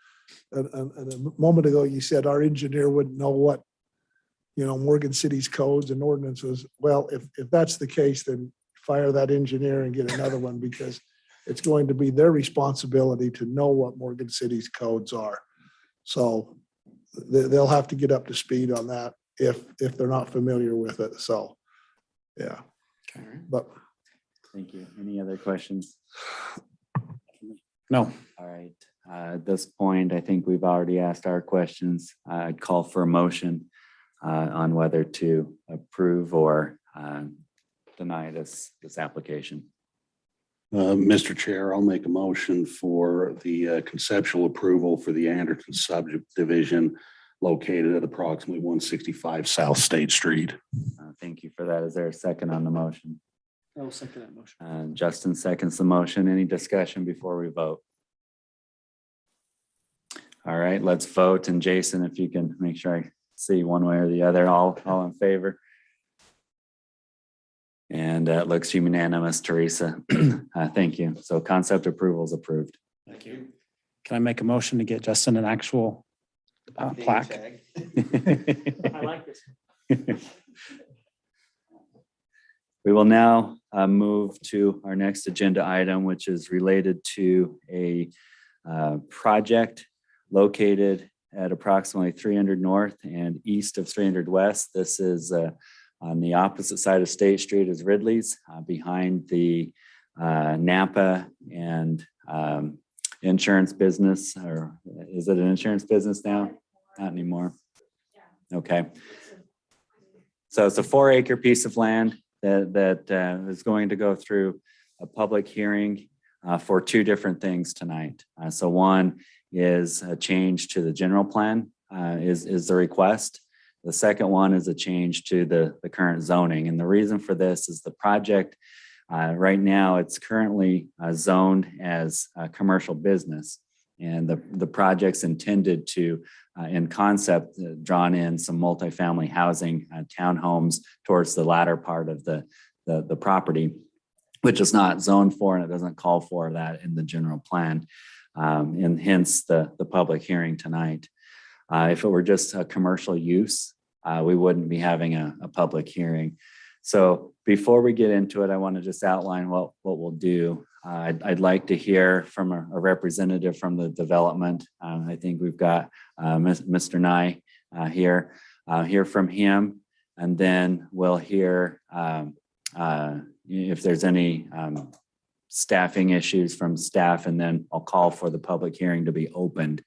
Speaker 6: And a moment ago, you said our engineer wouldn't know what, Morgan City's codes and ordinances. Well, if that's the case, then fire that engineer and get another one, because it's going to be their responsibility to know what Morgan City's codes are. So they'll have to get up to speed on that if they're not familiar with it. So, yeah. But
Speaker 1: Thank you. Any other questions?
Speaker 9: No,
Speaker 1: All right. At this point, I think we've already asked our questions. I'd call for a motion on whether to approve or deny this application.
Speaker 4: Mr. Chair, I'll make a motion for the conceptual approval for the Anderson subdivision located at approximately 165 South State Street.
Speaker 1: Thank you for that. Is there a second on the motion?
Speaker 3: I'll second that motion.
Speaker 1: Justin seconds the motion. Any discussion before we vote? All right, let's vote. And Jason, if you can make sure I see one way or the other, all in favor. And it looks unanimous, Teresa. Thank you. So concept approval is approved.
Speaker 10: Thank you.
Speaker 9: can I make a motion to get Justin an actual plaque?
Speaker 3: I like this.
Speaker 1: We will now move to our next agenda item, which is related to a project located at approximately 300 North and east of 300 West. This is on the opposite side of State Street is Ridley's, behind the Napa and insurance business, or is it an insurance business now? Not anymore. Okay. So it's a 4-acre piece of land that is going to go through a public hearing for 2 different things tonight. So one is a change to the general plan is the request. The second one is a change to the current zoning. And the reason for this is the project right now, it's currently zoned as a commercial business. And the project's intended to, in concept, drawn in some multifamily housing townhomes towards the latter part of the the property, which is not zoned for, and it doesn't call for that in the general plan. And hence the public hearing tonight. If it were just a commercial use, we wouldn't be having a public hearing. So before we get into it, I want to just outline what we'll do. I'd like to hear from a representative from the development. I think we've got Mr. Nye here. Hear from him, and then we'll hear if there's any staffing issues from staff, and then I'll call for the public hearing to be opened,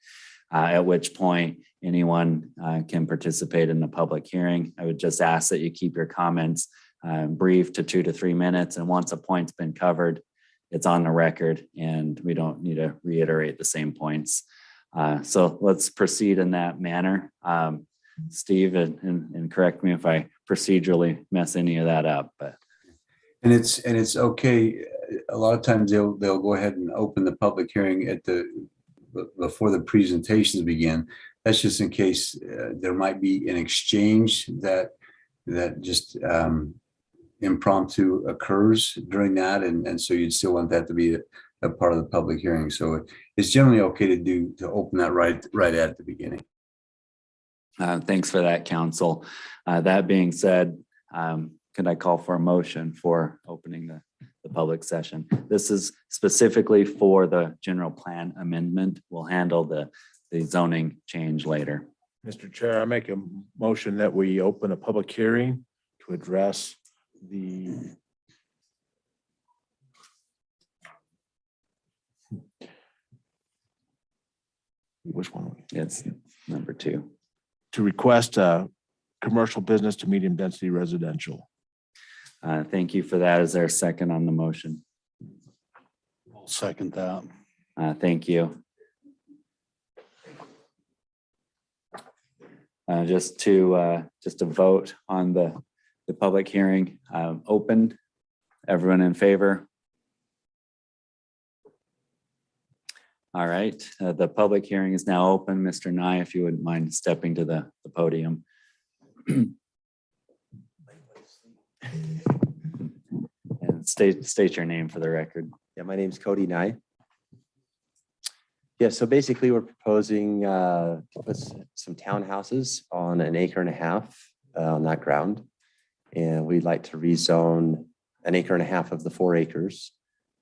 Speaker 1: at which point anyone can participate in the public hearing. I would just ask that you keep your comments brief to 2 to 3 minutes, and once a point's been covered, it's on the record and we don't need to reiterate the same points. So let's proceed in that manner. Steve, and correct me if I procedurally mess any of that up, but.
Speaker 5: And it's okay. A lot of times they'll go ahead and open the public hearing before the presentations begin. That's just in case there might be an exchange that just impromptu occurs during that, and so you'd still want that to be a part of the public hearing. So it's generally okay to open that right at the beginning.
Speaker 1: Thanks for that, counsel. That being said, could I call for a motion for opening the public session? This is specifically for the general plan amendment. We'll handle the zoning change later.
Speaker 11: Mr. Chair, I make a motion that we open a public hearing to address which one?
Speaker 1: It's number 2.
Speaker 11: To request a commercial business to medium density residential.
Speaker 1: Thank you for that. Is there a second on the motion?
Speaker 4: I'll second that.
Speaker 1: Thank you. Just to vote on the public hearing opened. Everyone in favor? All right, the public hearing is now open. Mr. Nye, if you wouldn't mind stepping to the podium. And state your name for the record.
Speaker 12: Yeah, my name's Cody Nye. Yeah, so basically we're proposing to put some townhouses on 1.5 acres on that ground. And we'd like to rezone 1.5 acres of the 4 acres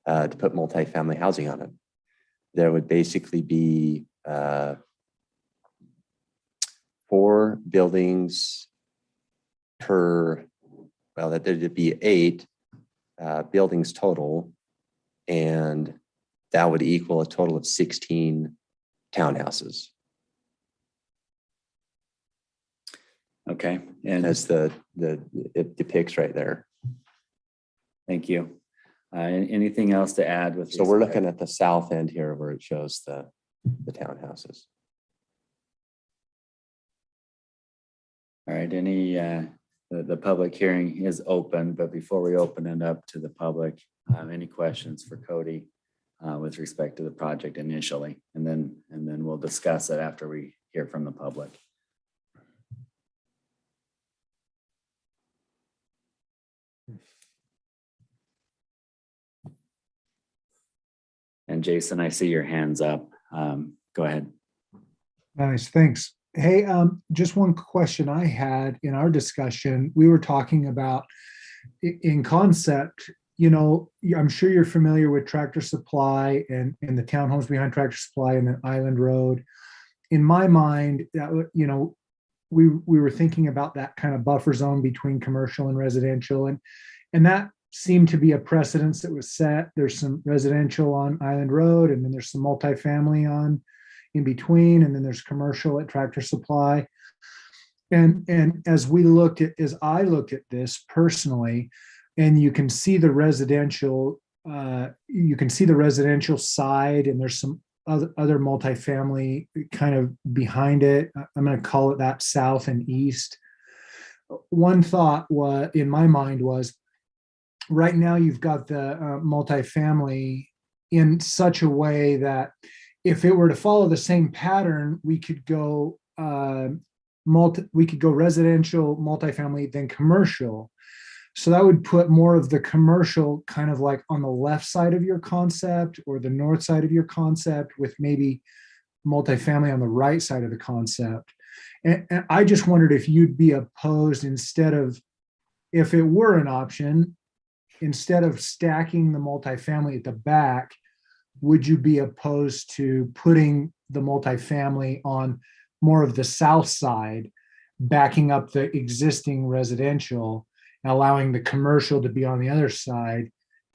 Speaker 12: to put multifamily housing on it. There would basically be 4 buildings per, well, that there'd be 8 buildings total, and that would equal a total of 16 townhouses.
Speaker 1: Okay, and
Speaker 12: As it depicts right there.
Speaker 1: thank you. Anything else to add with?
Speaker 12: So we're looking at the south end here where it shows the townhouses.
Speaker 1: All right, the public hearing is open, but before we open it up to the public, any questions for Cody with respect to the project initially, and then we'll discuss it after we hear from the public. And Jason, I see your hands up. Go ahead.
Speaker 7: Nice, thanks. Hey, just one question I had in our discussion. We were talking about in concept, I'm sure you're familiar with Tractor Supply and the townhomes behind Tractor Supply and then Island Road. In my mind, we were thinking about that kind of buffer zone between commercial and residential, and that seemed to be a precedence that was set. There's some residential on Island Road, and then there's some multifamily on in between, and then there's commercial at Tractor Supply. And as I looked at this personally, and you can see the residential side, and there's some other multifamily kind of behind it. I'm going to call it that south and east. One thought in my mind was, right now you've got the multifamily in such a way that if it were to follow the same pattern, we could go residential, multifamily, then commercial. So that would put more of the commercial kind of like on the left side of your concept or the north side of your concept, with maybe multifamily on the right side of the concept. And I just wondered if you'd be opposed, instead of, if it were an option, instead of stacking the multifamily at the back, would you be opposed to putting the multifamily on more of the south side, backing up the existing residential, and allowing the commercial to be on the other side,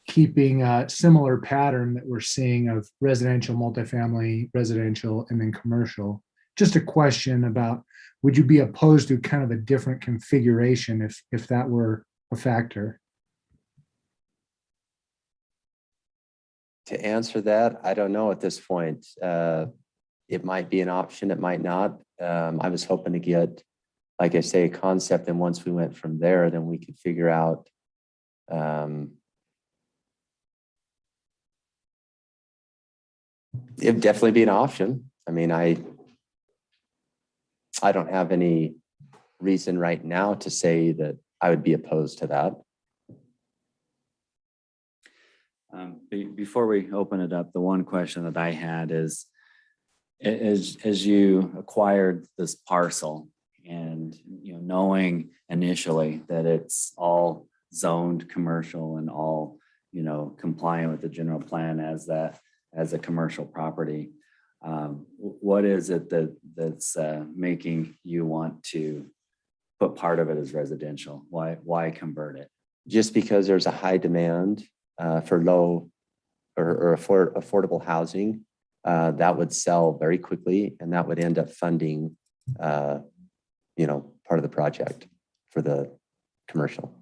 Speaker 7: keeping a similar pattern that we're seeing of residential, multifamily, residential, and then commercial? Just a question about, would you be opposed to kind of a different configuration if that were a factor?
Speaker 12: To answer that, I don't know at this point. It might be an option, it might not. I was hoping to get, like I say, a concept, and once we went from there, then we could figure out it'd definitely be an option. I mean, I don't have any reason right now to say that I would be opposed to that.
Speaker 1: Before we open it up, the one question that I had is, as you acquired this parcel, and knowing initially that it's all zoned commercial and all compliant with the general plan as a commercial property, what is it that's making you want to put part of it as residential? Why convert it?
Speaker 12: Just because there's a high demand for low or affordable housing that would sell very quickly, and that would end up funding part of the project for the commercial.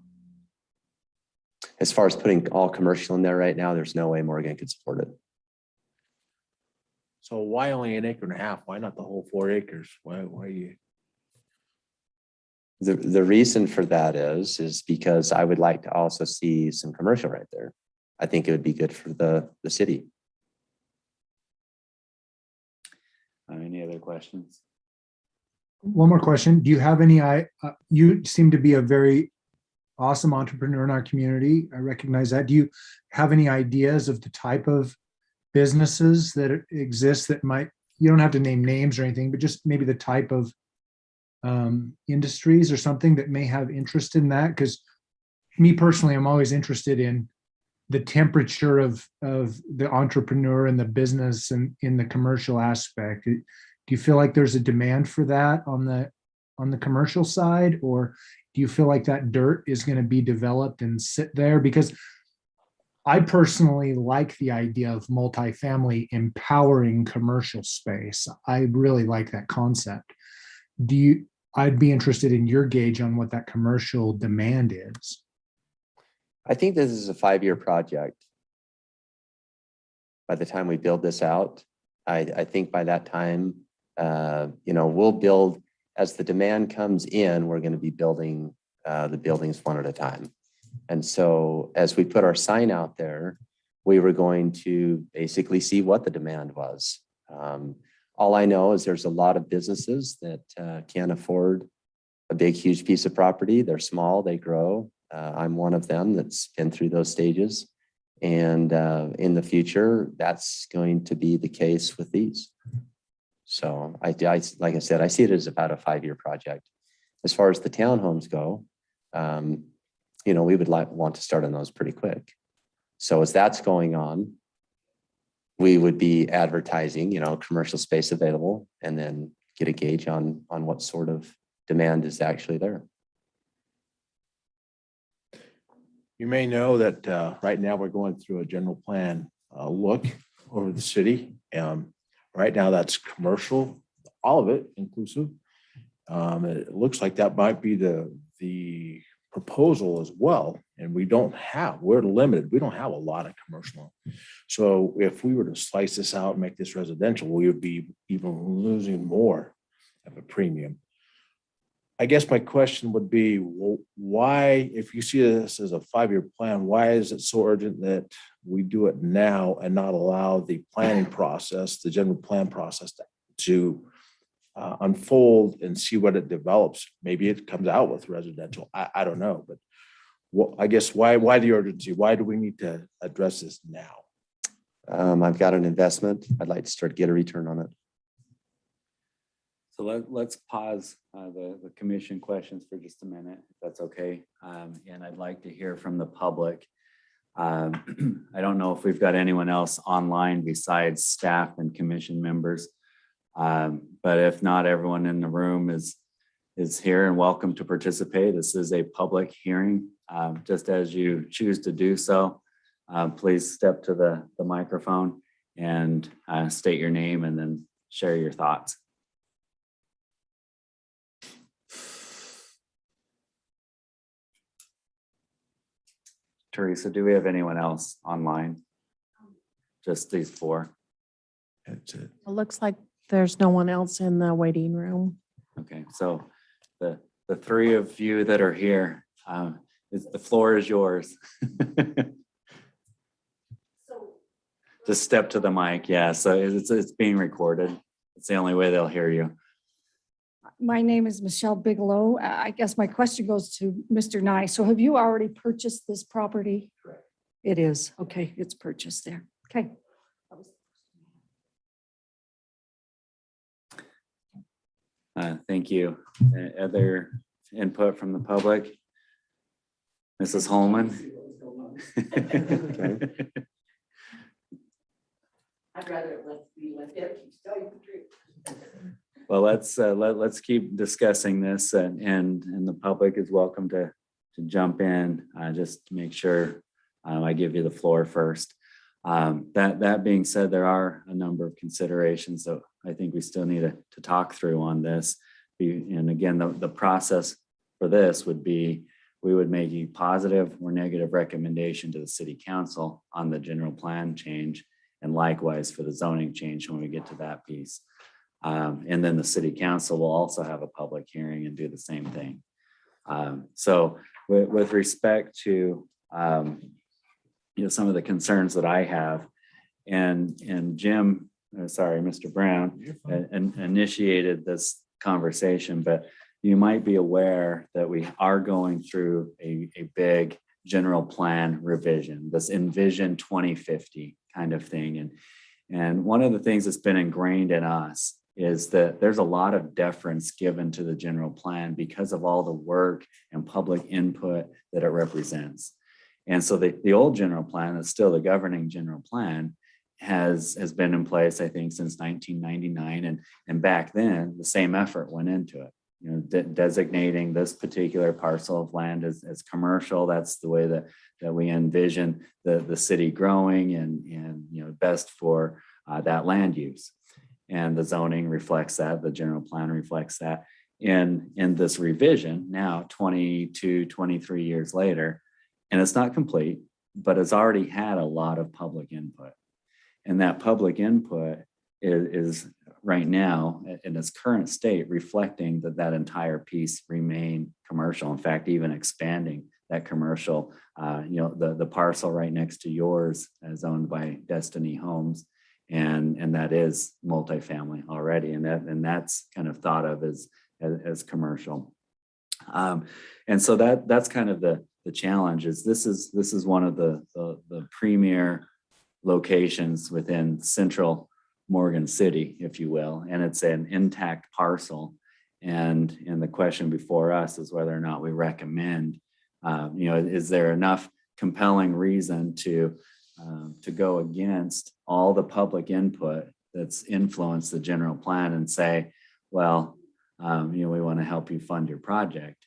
Speaker 12: As far as putting all commercial in there right now, there's no way Morgan could support it.
Speaker 11: So why only 1.5 acres? Why not the whole 4 acres? Why you?
Speaker 12: The reason for that is because I would like to also see some commercial right there. I think it would be good for the city.
Speaker 1: Any other questions?
Speaker 7: One more question. Do you have any, you seem to be a very awesome entrepreneur in our community. I recognize that. Do you have any ideas of the type of businesses that exist that might, you don't have to name names or anything, but just maybe the type of industries or something that may have interest in that? Because me personally, I'm always interested in the temperature of the entrepreneur and the business and in the commercial aspect. Do you feel like there's a demand for that on the commercial side, or do you feel like that dirt is going to be developed and sit there? Because I personally like the idea of multifamily empowering commercial space. I really like that concept. I'd be interested in your gauge on what that commercial demand is.
Speaker 12: I think this is a 5-year project. By the time we build this out, I think by that time, we'll build, as the demand comes in, we're going to be building the buildings one at a time. And so as we put our sign out there, we were going to basically see what the demand was. All I know is there's a lot of businesses that can't afford a big, huge piece of property. They're small, they grow. I'm one of them that's been through those stages. And in the future, that's going to be the case with these. So like I said, I see it as about a 5-year project. As far as the townhomes go, we would want to start on those pretty quick. So as that's going on, we would be advertising, commercial space available, and then get a gauge on what sort of demand is actually there.
Speaker 11: You may know that right now we're going through a general plan look over the city. Right now that's commercial, all of it inclusive. It looks like that might be the proposal as well. And we're limited. We don't have a lot of commercial. So if we were to slice this out and make this residential, we would be even losing more of a premium. I guess my question would be, why, if you see this as a 5-year plan, why is it so urgent that we do it now and not allow the planning process, the general plan process to unfold and see what it develops? Maybe it comes out with residential. I don't know, but Well, I guess why the urgency? Why do we need to address this now?
Speaker 12: I've got an investment. I'd like to start get a return on it.
Speaker 1: So let's pause the commission questions for just a minute, if that's okay. And I'd like to hear from the public. I don't know if we've got anyone else online besides staff and commission members. But if not, everyone in the room is here and welcome to participate. This is a public hearing. Just as you choose to do so, please step to the microphone and state your name and then share your thoughts. Teresa, do we have anyone else online? Just these four?
Speaker 11: That's it.
Speaker 2: It looks like there's no one else in the waiting room.
Speaker 1: Okay, so the three of you that are here, the floor is yours. Just step to the mic, yeah, so it's being recorded. It's the only way they'll hear you.
Speaker 13: My name is Michelle Bigelow. I guess my question goes to Mr. Nye. So have you already purchased this property? Correct. It is. Okay, it's purchased there. Okay.
Speaker 1: Thank you. Other input from the public? Mrs. Holman?
Speaker 14: I'd rather let them keep telling the truth.
Speaker 1: Well, let's keep discussing this and the public is welcome to jump in, just to make sure I give you the floor first. That being said, there are a number of considerations that I think we still need to talk through on this. And again, the process for this would be, we would make a positive or negative recommendation to the city council on the general plan change, and likewise for the zoning change when we get to that piece. And then the city council will also have a public hearing and do the same thing. So with respect to some of the concerns that I have, and Jim, Mr. Brown, initiated this conversation, but you might be aware that we are going through a big general plan revision, this Envision 2050 kind of thing. And one of the things that's been ingrained in us is that there's a lot of deference given to the general plan because of all the work and public input that it represents. And so the old general plan, that's still the governing general plan, has been in place, I think, since 1999. And back then, the same effort went into it. Designating this particular parcel of land as commercial. That's the way that we envision the city growing and best for that land use. And the zoning reflects that, the general plan reflects that. In this revision, now 22, 23 years later, and it's not complete, but it's already had a lot of public input. And that public input is right now in its current state reflecting that entire piece remain commercial. In fact, even expanding that commercial, the parcel right next to yours is owned by Destiny Homes. And that is multifamily already. And that's kind of thought of as commercial. And so that's kind of the challenge is this is one of the premier locations within central Morgan City, if you will, and it's an intact parcel. And the question before us is whether or not we recommend, is there enough compelling reason to go against all the public input that's influenced the general plan and say, well, we want to help you fund your project,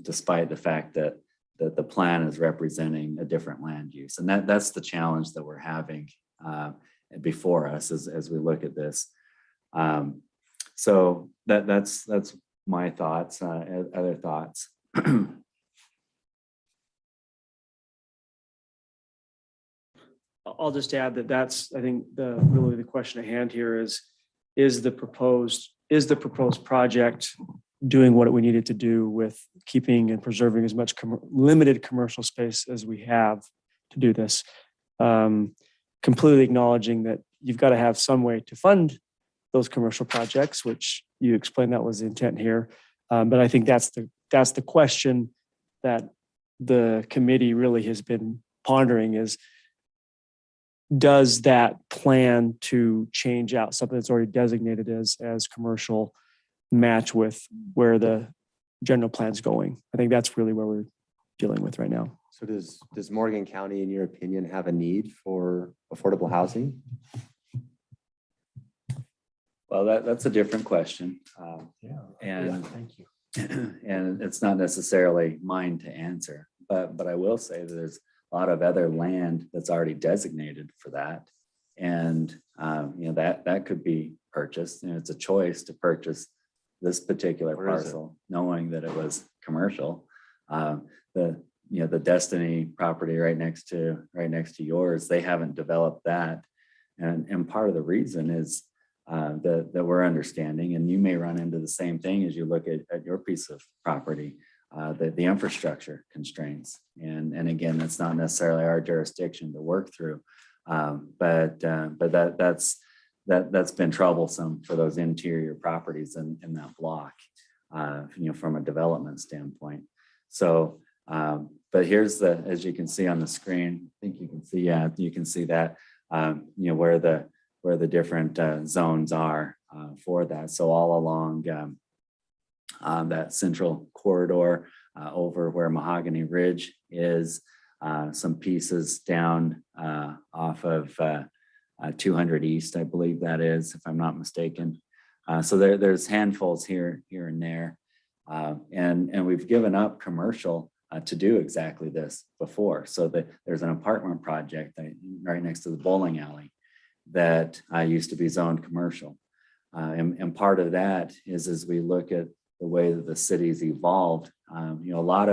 Speaker 1: despite the fact that the plan is representing a different land use. And that's the challenge that we're having before us as we look at this. So that's my thoughts. Other thoughts?
Speaker 3: I'll just add that's, I think really the question at hand here is the proposed project doing what we needed to do with keeping and preserving as much limited commercial space as we have to do this. Completely acknowledging that you've got to have some way to fund those commercial projects, which you explained that was the intent here. But I think that's the question that the committee really has been pondering is, does that plan to change out something that's already designated as commercial match with where the general plan's going? I think that's really where we're dealing with right now.
Speaker 12: So does Morgan County, in your opinion, have a need for affordable housing?
Speaker 1: Well, that's a different question.
Speaker 11: Yeah.
Speaker 1: And
Speaker 11: Thank you.
Speaker 1: and it's not necessarily mine to answer, but I will say that there's a lot of other land that's already designated for that. And, that could be purchased. It's a choice to purchase this particular
Speaker 12: Where is it?
Speaker 1: parcel, knowing that it was commercial. The Destiny property right next to yours, they haven't developed that. And part of the reason is that we're understanding, and you may run into the same thing as you look at your piece of property, the infrastructure constraints. And again, that's not necessarily our jurisdiction to work through. But that's been troublesome for those interior properties in that block, from a development standpoint. So, but here's as you can see on the screen, I think you can see, you can see that, where the different zones are for that. So all along that central corridor over where Mahogany Ridge is, some pieces down off of 200 East, I believe that is, if I'm not mistaken. So there's handfuls here and there. And we've given up commercial to do exactly this before. So there's an apartment project right next to the bowling alley that used to be zoned commercial. And part of that is as we look at the way that the city's evolved, a lot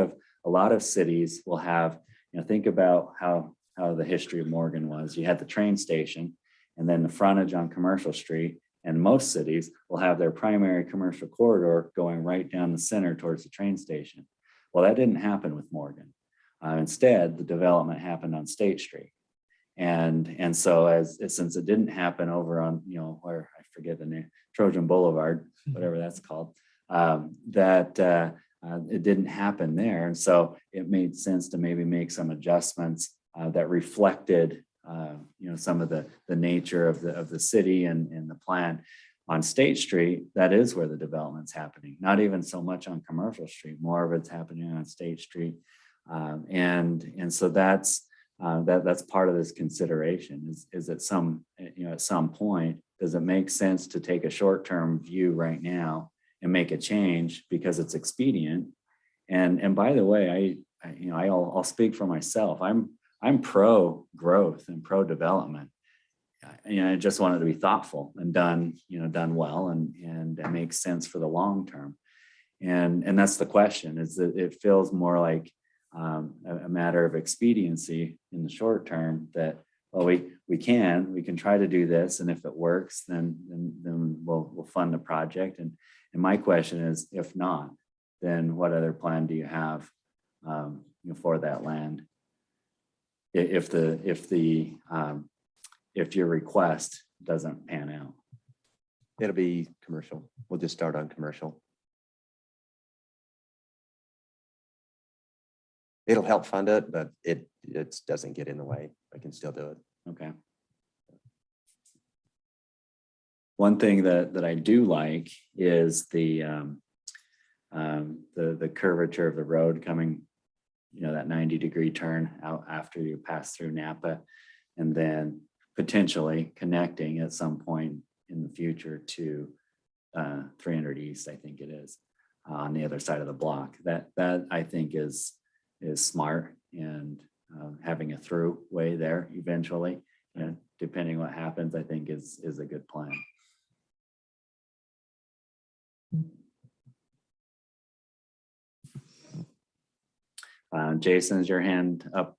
Speaker 1: of cities will have, think about how the history of Morgan was. You had the train station and then the frontage on Commercial Street, and most cities will have their primary commercial corridor going right down the center towards the train station. Well, that didn't happen with Morgan. Instead, the development happened on State Street. And so since it didn't happen over on, where I forget the name, Trojan Boulevard, whatever that's called, it didn't happen there. And so it made sense to maybe make some adjustments that reflected, some of the nature of the city and the plan. On State Street, that is where the development's happening. Not even so much on Commercial Street, more of it's happening on State Street. And so that's part of this consideration is at some point, does it make sense to take a short-term view right now and make a change because it's expedient? And by the way, I'll speak for myself. I'm pro growth and pro development. I just want it to be thoughtful and done well and it makes sense for the long term. And that's the question, is that it feels more like a matter of expediency in the short term that, well, we can try to do this. And if it works, then we'll fund the project. And my question is, if not, then what other plan do you have for that land? If your request doesn't pan out.
Speaker 12: It'll be commercial. We'll just start on commercial. It'll help fund it, but it doesn't get in the way. I can still do it.
Speaker 1: Okay. One thing that I do like is the curvature of the road coming, that 90-degree turn out after you pass through Napa, and then potentially connecting at some point in the future to 300 East, I think it is, on the other side of the block. That I think is smart, and having a through way there eventually, depending what happens, I think is a good plan. Jason, is your hand up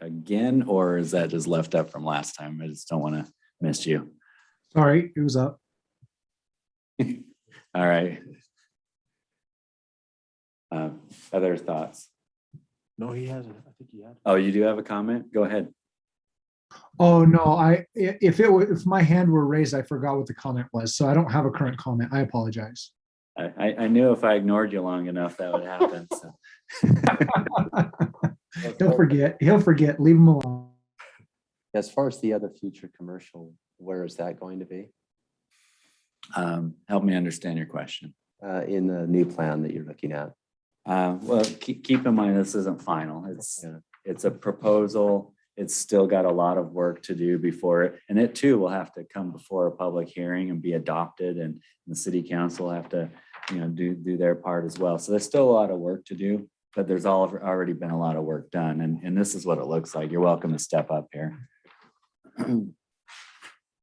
Speaker 1: again, or is that just left up from last time? I just don't want to miss you.
Speaker 7: Sorry, it was up.
Speaker 1: All right. Other thoughts?
Speaker 11: No, he hasn't. I think he had.
Speaker 1: Oh, you do have a comment? Go ahead.
Speaker 7: Oh, no, if my hand were raised, I forgot what the comment was. So I don't have a current comment. I apologize.
Speaker 1: I knew if I ignored you long enough, that would happen. So.
Speaker 7: He'll forget, leave him alone.
Speaker 12: As far as the other future commercial, where is that going to be?
Speaker 1: Help me understand your question.
Speaker 12: In the new plan that you're looking at?
Speaker 1: Well, keep in mind, this isn't final. It's a proposal. It's still got a lot of work to do before it, and it too will have to come before a public hearing and be adopted, and the city council will have to, do their part as well. So there's still a lot of work to do, but there's already been a lot of work done, and this is what it looks like. You're welcome to step up here.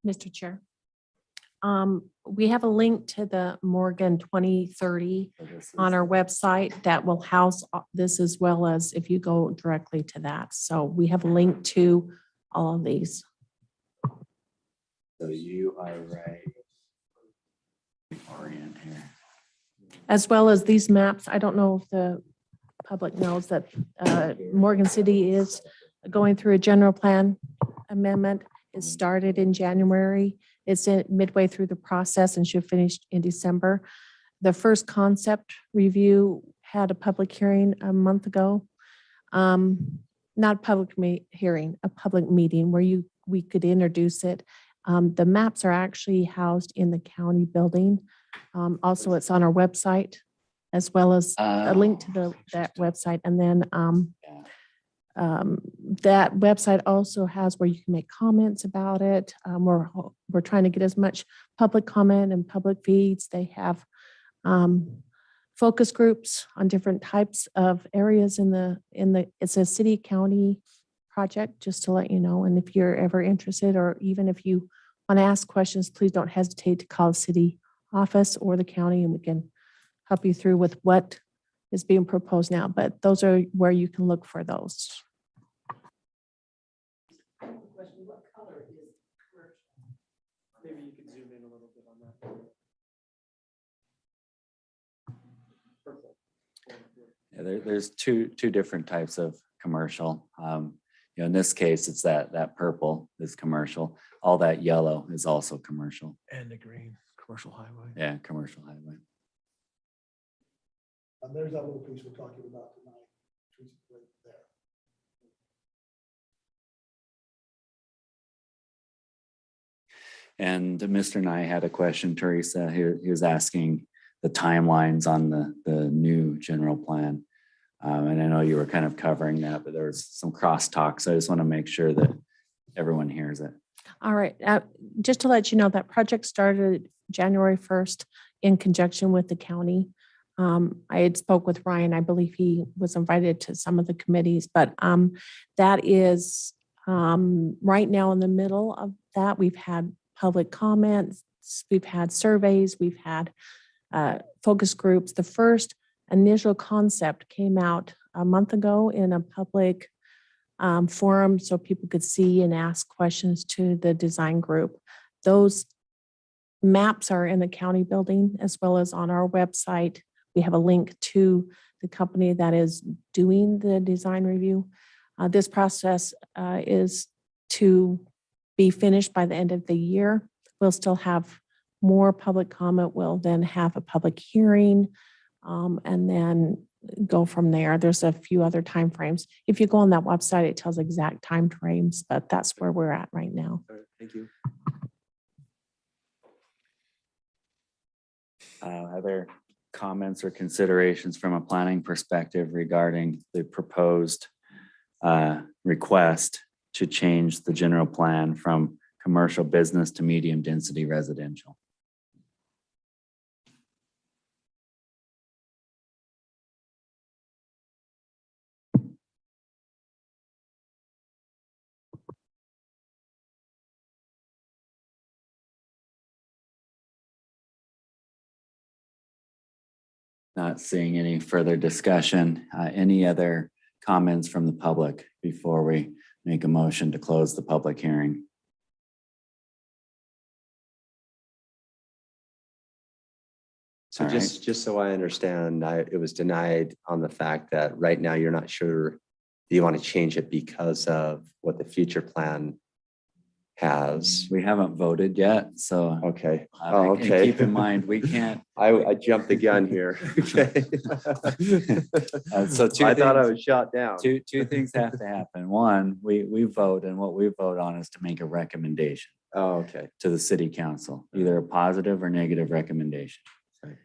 Speaker 2: Mr. Chair. We have a link to the Morgan 2030 on our website that will house this, as well as if you go directly to that. So we have a link to all of these.
Speaker 1: So you are right. Orient here.
Speaker 2: As well as these maps. I don't know if the public knows that Morgan City is going through a general plan amendment. It started in January. It's midway through the process and should finish in December. The first concept review had a public hearing a month ago. Not a public hearing, a public meeting where we could introduce it. The maps are actually housed in the county building. Also, it's on our website, as well as a link to that website. And then that website also has where you can make comments about it. We're trying to get as much public comment and public feeds. They have focus groups on different types of areas it's a city county project, just to let you know. And if you're ever interested, or even if you want to ask questions, please don't hesitate to call the city office or the county, and we can help you through with what is being proposed now. But those are where you can look for those.
Speaker 14: What color is commercial?
Speaker 3: Maybe you could zoom in a little bit on that. Purple.
Speaker 1: Yeah, there's two different types of commercial. In this case, it's that purple is commercial. All that yellow is also commercial.
Speaker 11: And the green, commercial highway.
Speaker 1: Yeah, commercial highway.
Speaker 6: And there's that little piece we're talking about tonight. Which is right there.
Speaker 1: And Mr. Nye had a question, Teresa. He was asking the timelines on the new general plan. And I know you were kind of covering that, but there was some crosstalk. So I just want to make sure that everyone hears it.
Speaker 2: All right. Just to let you know, that project started January 1st in conjunction with the county. I had spoke with Ryan. I believe he was invited to some of the committees, but that is right now in the middle of that. We've had public comments, we've had surveys, we've had focus groups. The first initial concept came out a month ago in a public forum so people could see and ask questions to the design group. Those maps are in the county building as well as on our website. We have a link to the company that is doing the design review. This process is to be finished by the end of the year. We'll still have more public comment. We'll then have a public hearing and then go from there. There's a few other timeframes. If you go on that website, it tells exact timeframes, but that's where we're at right now.
Speaker 12: Thank you.
Speaker 1: Other comments or considerations from a planning perspective regarding the proposed request to change the general plan from commercial business to medium density residential? Not seeing any further discussion. Any other comments from the public before we make a motion to close the public hearing?
Speaker 12: So
Speaker 1: All right.
Speaker 12: just so I understand, it was denied on the fact that right now you're not sure, do you want to change it because of what the future plan has.
Speaker 1: We haven't voted yet, so.
Speaker 12: Okay.
Speaker 1: And keep in mind, we can't.
Speaker 12: I jumped the gun here. Okay.
Speaker 1: So
Speaker 12: I thought I was shot down.
Speaker 1: Two things have to happen. One, we vote, and what we vote on is to make a recommendation
Speaker 12: Oh, okay.
Speaker 1: to the city council, either a positive or negative recommendation.
Speaker 12: Right.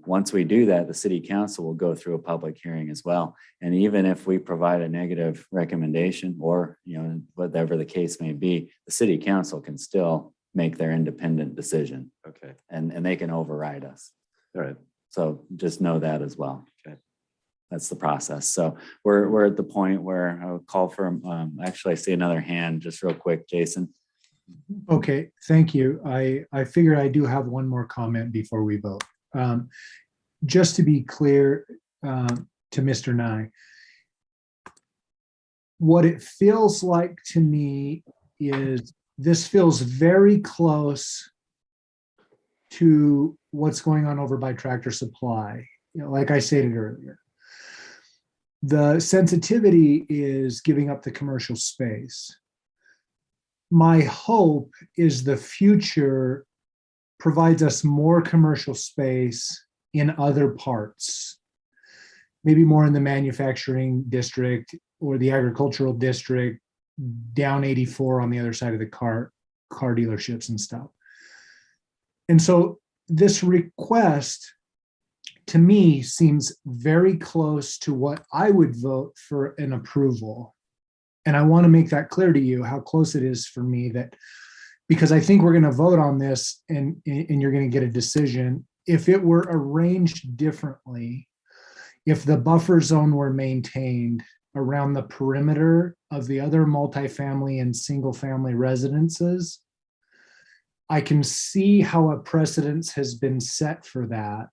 Speaker 1: Once we do that, the city council will go through a public hearing as well. And even if we provide a negative recommendation, or, whatever the case may be, the city council can still make their independent decision,
Speaker 12: Okay.
Speaker 1: and they can override us.
Speaker 12: All right.
Speaker 1: So just know that as well.
Speaker 12: Okay.
Speaker 1: That's the process. So we're at the point where I'll call for, actually, I see another hand, just real quick, Jason.
Speaker 7: Okay, thank you. I figure I do have one more comment before we vote. Just to be clear, to Mr. Nye, what it feels like to me is this feels very close to what's going on over by Tractor Supply. Like I stated earlier, the sensitivity is giving up the commercial space. My hope is the future provides us more commercial space in other parts, maybe more in the manufacturing district or the agricultural district, down 84 on the other side of the car dealerships and stuff. And so this request to me seems very close to what I would vote for an approval. And I want to make that clear to you how close it is for me, that because I think we're going to vote on this and you're going to get a decision. If it were arranged differently, if the buffer zone were maintained around the perimeter of the other multifamily and single family residences, I can see how a precedence has been set for that.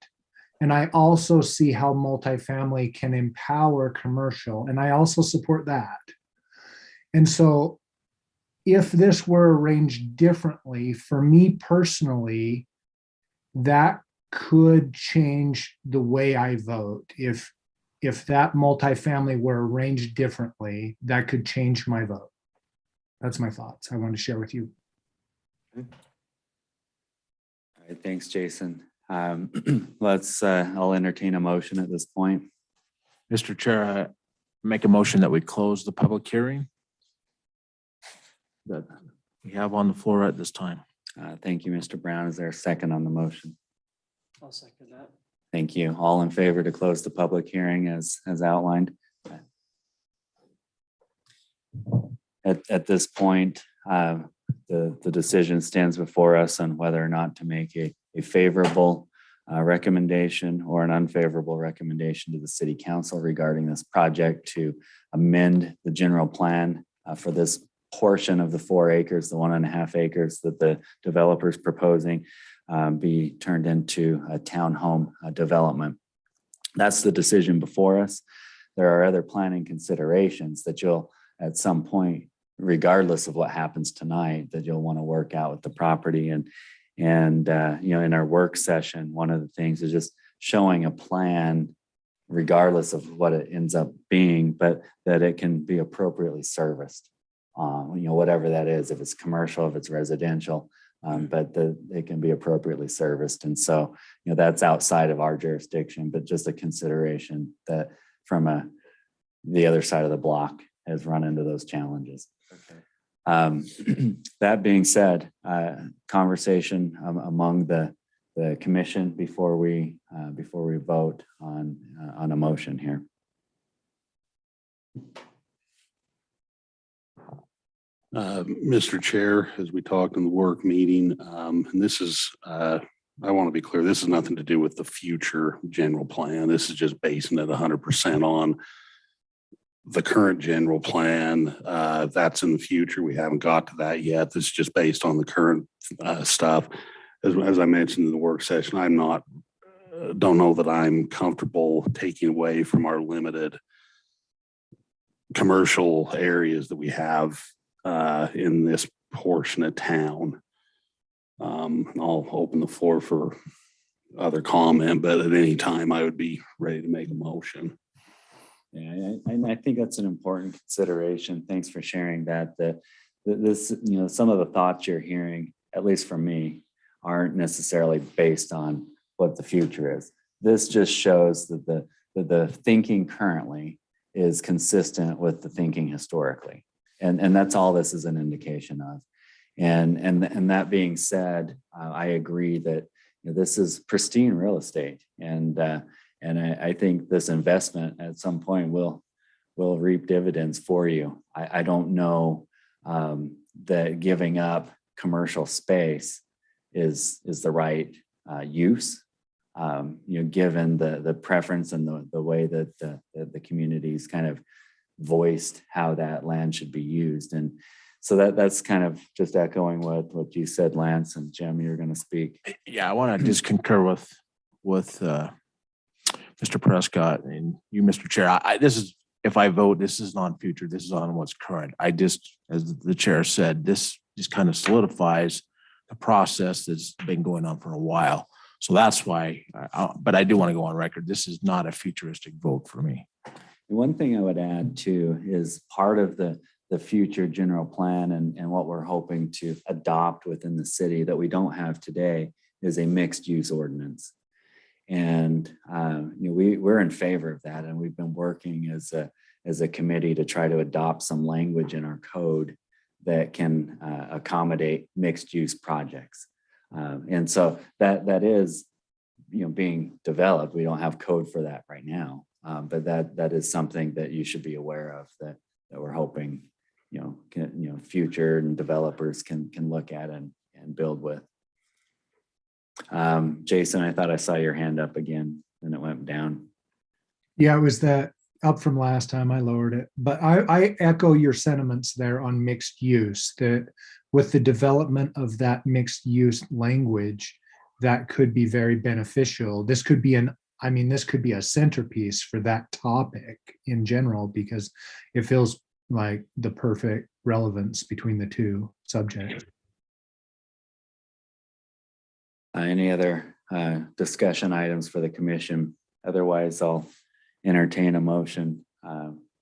Speaker 7: And I also see how multifamily can empower commercial, and I also support that. And so if this were arranged differently, for me personally, that could change the way I vote. If that multifamily were arranged differently, that could change my vote. That's my thoughts I want to share with you.
Speaker 1: All right, thanks, Jason. I'll entertain a motion at this point.
Speaker 11: Mr. Chair, I make a motion that we close the public hearing that we have on the floor at this time.
Speaker 1: Thank you, Mr. Brown. Is there a second on the motion?
Speaker 3: I'll second that.
Speaker 1: Thank you. All in favor to close the public hearing as outlined? At this point, the decision stands before us on whether or not to make a favorable recommendation or an unfavorable recommendation to the city council regarding this project to amend the general plan for this portion of the 4 acres, the 1.5 acres that the developer's proposing be turned into a townhome development. That's the decision before us. There are other planning considerations that you'll at some point, regardless of what happens tonight, that you'll want to work out with the property. And in our work session, one of the things is just showing a plan, regardless of what it ends up being, but that it can be appropriately serviced. Whatever that is, if it's commercial, if it's residential, but it can be appropriately serviced. And so, that's outside of our jurisdiction, but just a consideration that from the other side of the block has run into those challenges. Okay. That being said, conversation among the commission before we vote on a motion here.
Speaker 4: Mr. Chair, as we talked in the work meeting, and this is, I want to be clear, this has nothing to do with the future general plan. This is just basing it 100% on the current general plan. That's in the future. We haven't got to that yet. This is just based on the current stuff. As I mentioned in the work session, don't know that I'm comfortable taking away from our limited commercial areas that we have in this portion of town. I'll open the floor for other comment, but at any time I would be ready to make a motion.
Speaker 1: Yeah, and I think that's an important consideration. Thanks for sharing that. this, some of the thoughts you're hearing, at least from me, aren't necessarily based on what the future is. This just shows that the thinking currently is consistent with the thinking historically. And that's all this is an indication of. And that being said, I agree that this is pristine real estate. And I think this investment at some point will reap dividends for you. I don't know that giving up commercial space is the right use. Given the preference and the way that the community's kind of voiced how that land should be used. And so that's kind of just echoing what you said, Lance, and Jim, you're going to speak.
Speaker 11: Yeah, I want to just concur with Mr. Prescott and you, Mr. Chair. This is, if I vote, this is on future. This is on what's current. I just, as the chair said, this just kind of solidifies the process that's been going on for a while. So that's why, but I do want to go on record. This is not a futuristic vote for me.
Speaker 1: One thing I would add too is part of the future general plan and what we're hoping to adopt within the city that we don't have today is a mixed use ordinance. And we're in favor of that, and we've been working as a committee to try to adopt some language in our code that can accommodate mixed use projects. And so that is being developed. We don't have code for that right now, but that is something that you should be aware of that we're hoping future and developers can look at and build with. Jason, I thought I saw your hand up again and it went down.
Speaker 7: Yeah, it was that up from last time. I lowered it, but I echo your sentiments there on mixed use, that with the development of that mixed use language, that could be very beneficial. This could be this could be a centerpiece for that topic in general, because it feels like the perfect relevance between the two subjects.
Speaker 1: Any other discussion items for the commission? Otherwise, I'll entertain a motion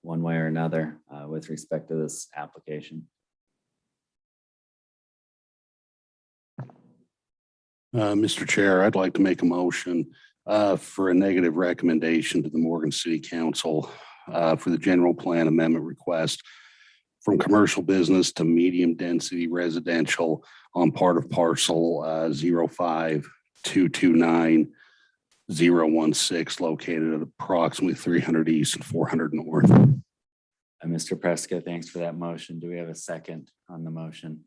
Speaker 1: one way or another with respect to this application.
Speaker 4: Mr. Chair, I'd like to make a motion for a negative recommendation to the Morgan City Council for the general plan amendment request from commercial business to medium density residential on part of parcel 05229-016 located at approximately 300 east and 400 north.
Speaker 1: Mr. Prescott, thanks for that motion. Do we have a second on the motion?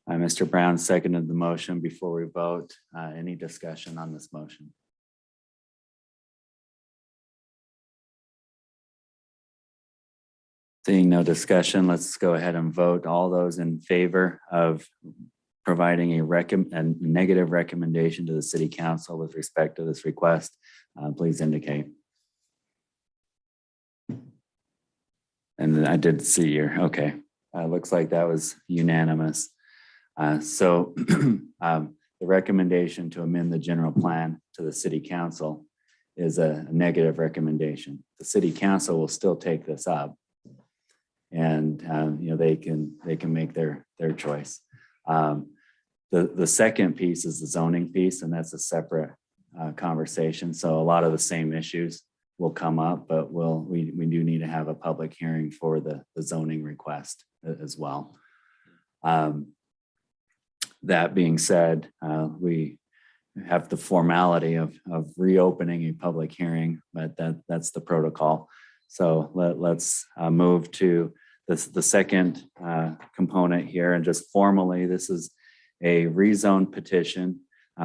Speaker 1: Mr. Brown seconded the motion. Before we vote, any discussion on this motion? Seeing no discussion, let's go ahead and vote. All those in favor of providing a negative recommendation to the city council with respect to this request, please indicate. And I did see your, okay. Looks like that was unanimous. So the recommendation to amend the general plan to the city council is a negative recommendation. The city council will still take this up, and they can make their choice. The second piece is the zoning piece, and that's a separate conversation. So a lot of the same issues will come up, but we do need to have a public hearing for the zoning request as well. That being said, we have the formality of reopening a public hearing, but that's the protocol. So let's move to the second component here, and just formally, this is a rezoned petition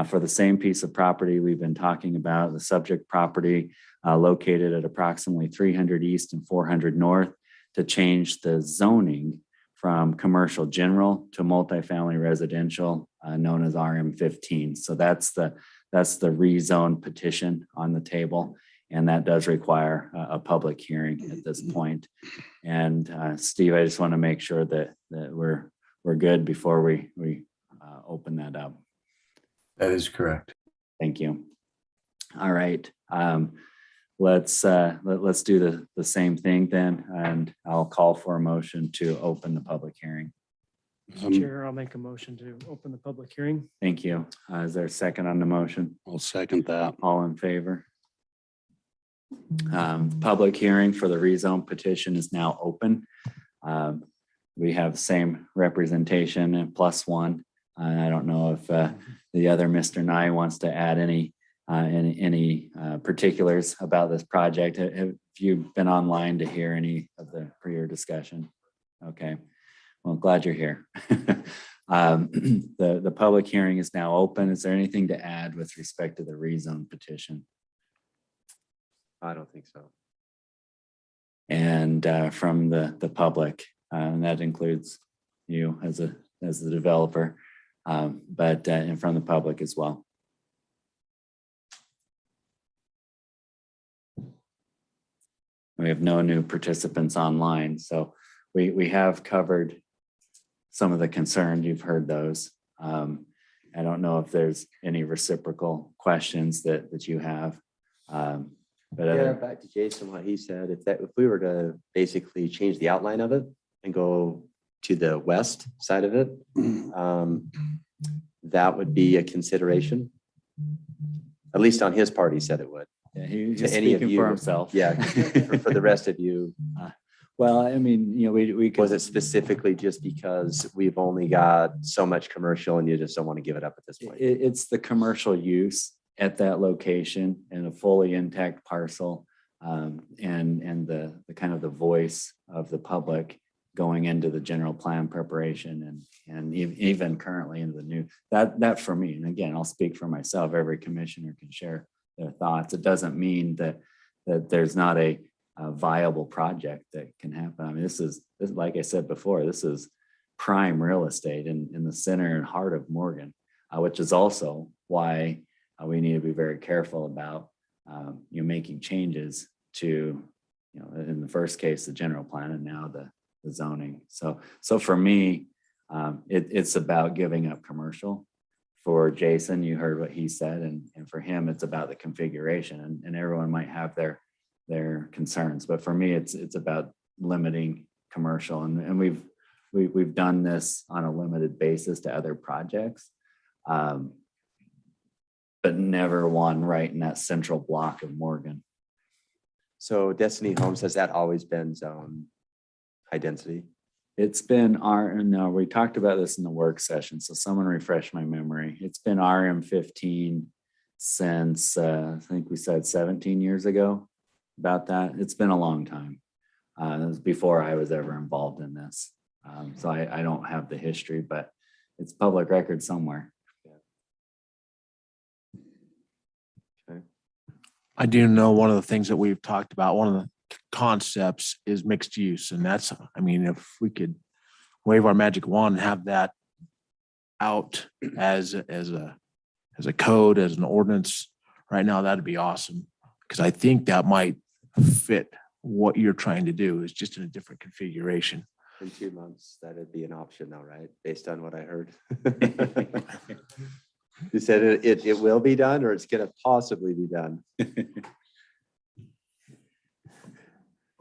Speaker 1: for the same piece of property we've been talking about, the subject property located at approximately 300 east and 400 north, to change the zoning from commercial general to multifamily residential, known as RM15. So that's the rezoned petition on the table, and that does require a public hearing at this point. And Steve, I just want to make sure that we're good before we open that up.
Speaker 5: That is correct.
Speaker 1: Thank you. All right. let's do the same thing then, and I'll call for a motion to open the public hearing.
Speaker 3: Chair, I'll make a motion to open the public hearing.
Speaker 1: Thank you. Is there a second on the motion?
Speaker 4: I'll second that.
Speaker 1: All in favor? Public hearing for the rezone petition is now open. We have the same representation and +1. I don't know if the other Mr. Nye wants to add any particulars about this project. Have you been online to hear any of the prior discussion? Okay, well, glad you're here. The public hearing is now open. Is there anything to add with respect to the rezone petition?
Speaker 12: I don't think so.
Speaker 1: And from the public, and that includes you as the developer, but and from the public as well. We have no new participants online, so we have covered some of the concerns. You've heard those. I don't know if there's any reciprocal questions that you have. But
Speaker 12: Yeah, back to Jason, what he said, if we were to basically change the outline of it and go to the west side of it, that would be a consideration. At least on his part, he said it would.
Speaker 1: yeah, he's
Speaker 12: To any of
Speaker 1: speaking
Speaker 12: you,
Speaker 1: for himself.
Speaker 12: Yeah, for the rest of you,
Speaker 1: Well, I mean, we could.
Speaker 12: was it specifically just because we've only got so much commercial and you just don't want to give it up at this point?
Speaker 1: It's the commercial use at that location and a fully intact parcel, and the kind of the voice of the public going into the general plan preparation and even currently into the new, that for me, and again, I'll speak for myself, every commissioner can share their thoughts. It doesn't mean that there's not a viable project that can happen. I mean, this is like I said before, this is prime real estate in the center and heart of Morgan, which is also why we need to be very careful about making changes to, in the first case, the general plan, and now the zoning. So for me, it's about giving up commercial. For Jason, you heard what he said, and for him, it's about the configuration, and everyone might have their concerns, but for me, it's about limiting commercial, and we've done this on a limited basis to other projects, but never one right in that central block of Morgan.
Speaker 12: So Destiny Homes, has that always been zone high density?
Speaker 1: It's been no, we talked about this in the work session, so someone refresh my memory. It's been RM15 since I think we said 17 years ago. About that, it's been a long time. It was before I was ever involved in this, so I don't have the history, but it's public record somewhere.
Speaker 11: I do know one of the things that we've talked about, one of the concepts is mixed use. And that's, I mean, if we could wave our magic wand and have that out as a code, as an ordinance right now, that'd be awesome. Because I think that might fit what you're trying to do, is just in a different configuration.
Speaker 12: In 2 months, that'd be an option though, right? Based on what I heard. You said it will be done, or it's gonna possibly be done?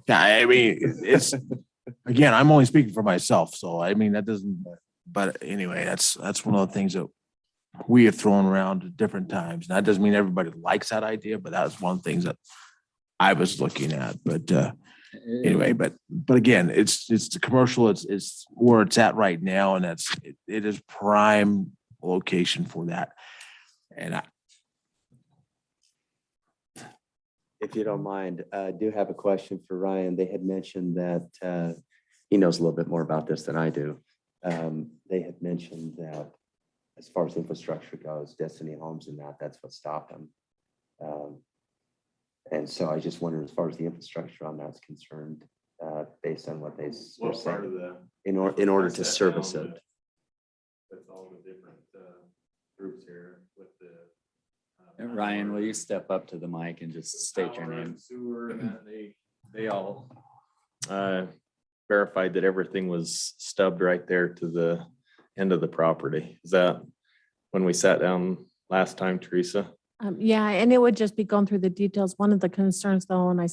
Speaker 11: Yeah, I mean, it's, again, I'm only speaking for myself, so I mean, that doesn't, but anyway, that's one of the things that we have thrown around at different times. And that doesn't mean everybody likes that idea, but that's one of the things that I was looking at. But anyway, but again, it's the commercial, it's where it's at right now, and it is prime location for that. And
Speaker 12: If you don't mind, I do have a question for Ryan. They had mentioned that he knows a little bit more about this than I do. They had mentioned that as far as infrastructure goes, Destiny Homes and that's what stopped them. And so I just wonder, as far as the infrastructure on that's concerned, based on what they were saying, in order to service it.
Speaker 15: With all the different groups here with the.
Speaker 1: Ryan, will you step up to the mic and just state your name?
Speaker 15: Sewer, and they all verified that everything was stubbed right there to the end of the property. Is that when we sat down last time, Teresa?
Speaker 2: Yeah, and it would just be going through the details. One of the concerns though, and I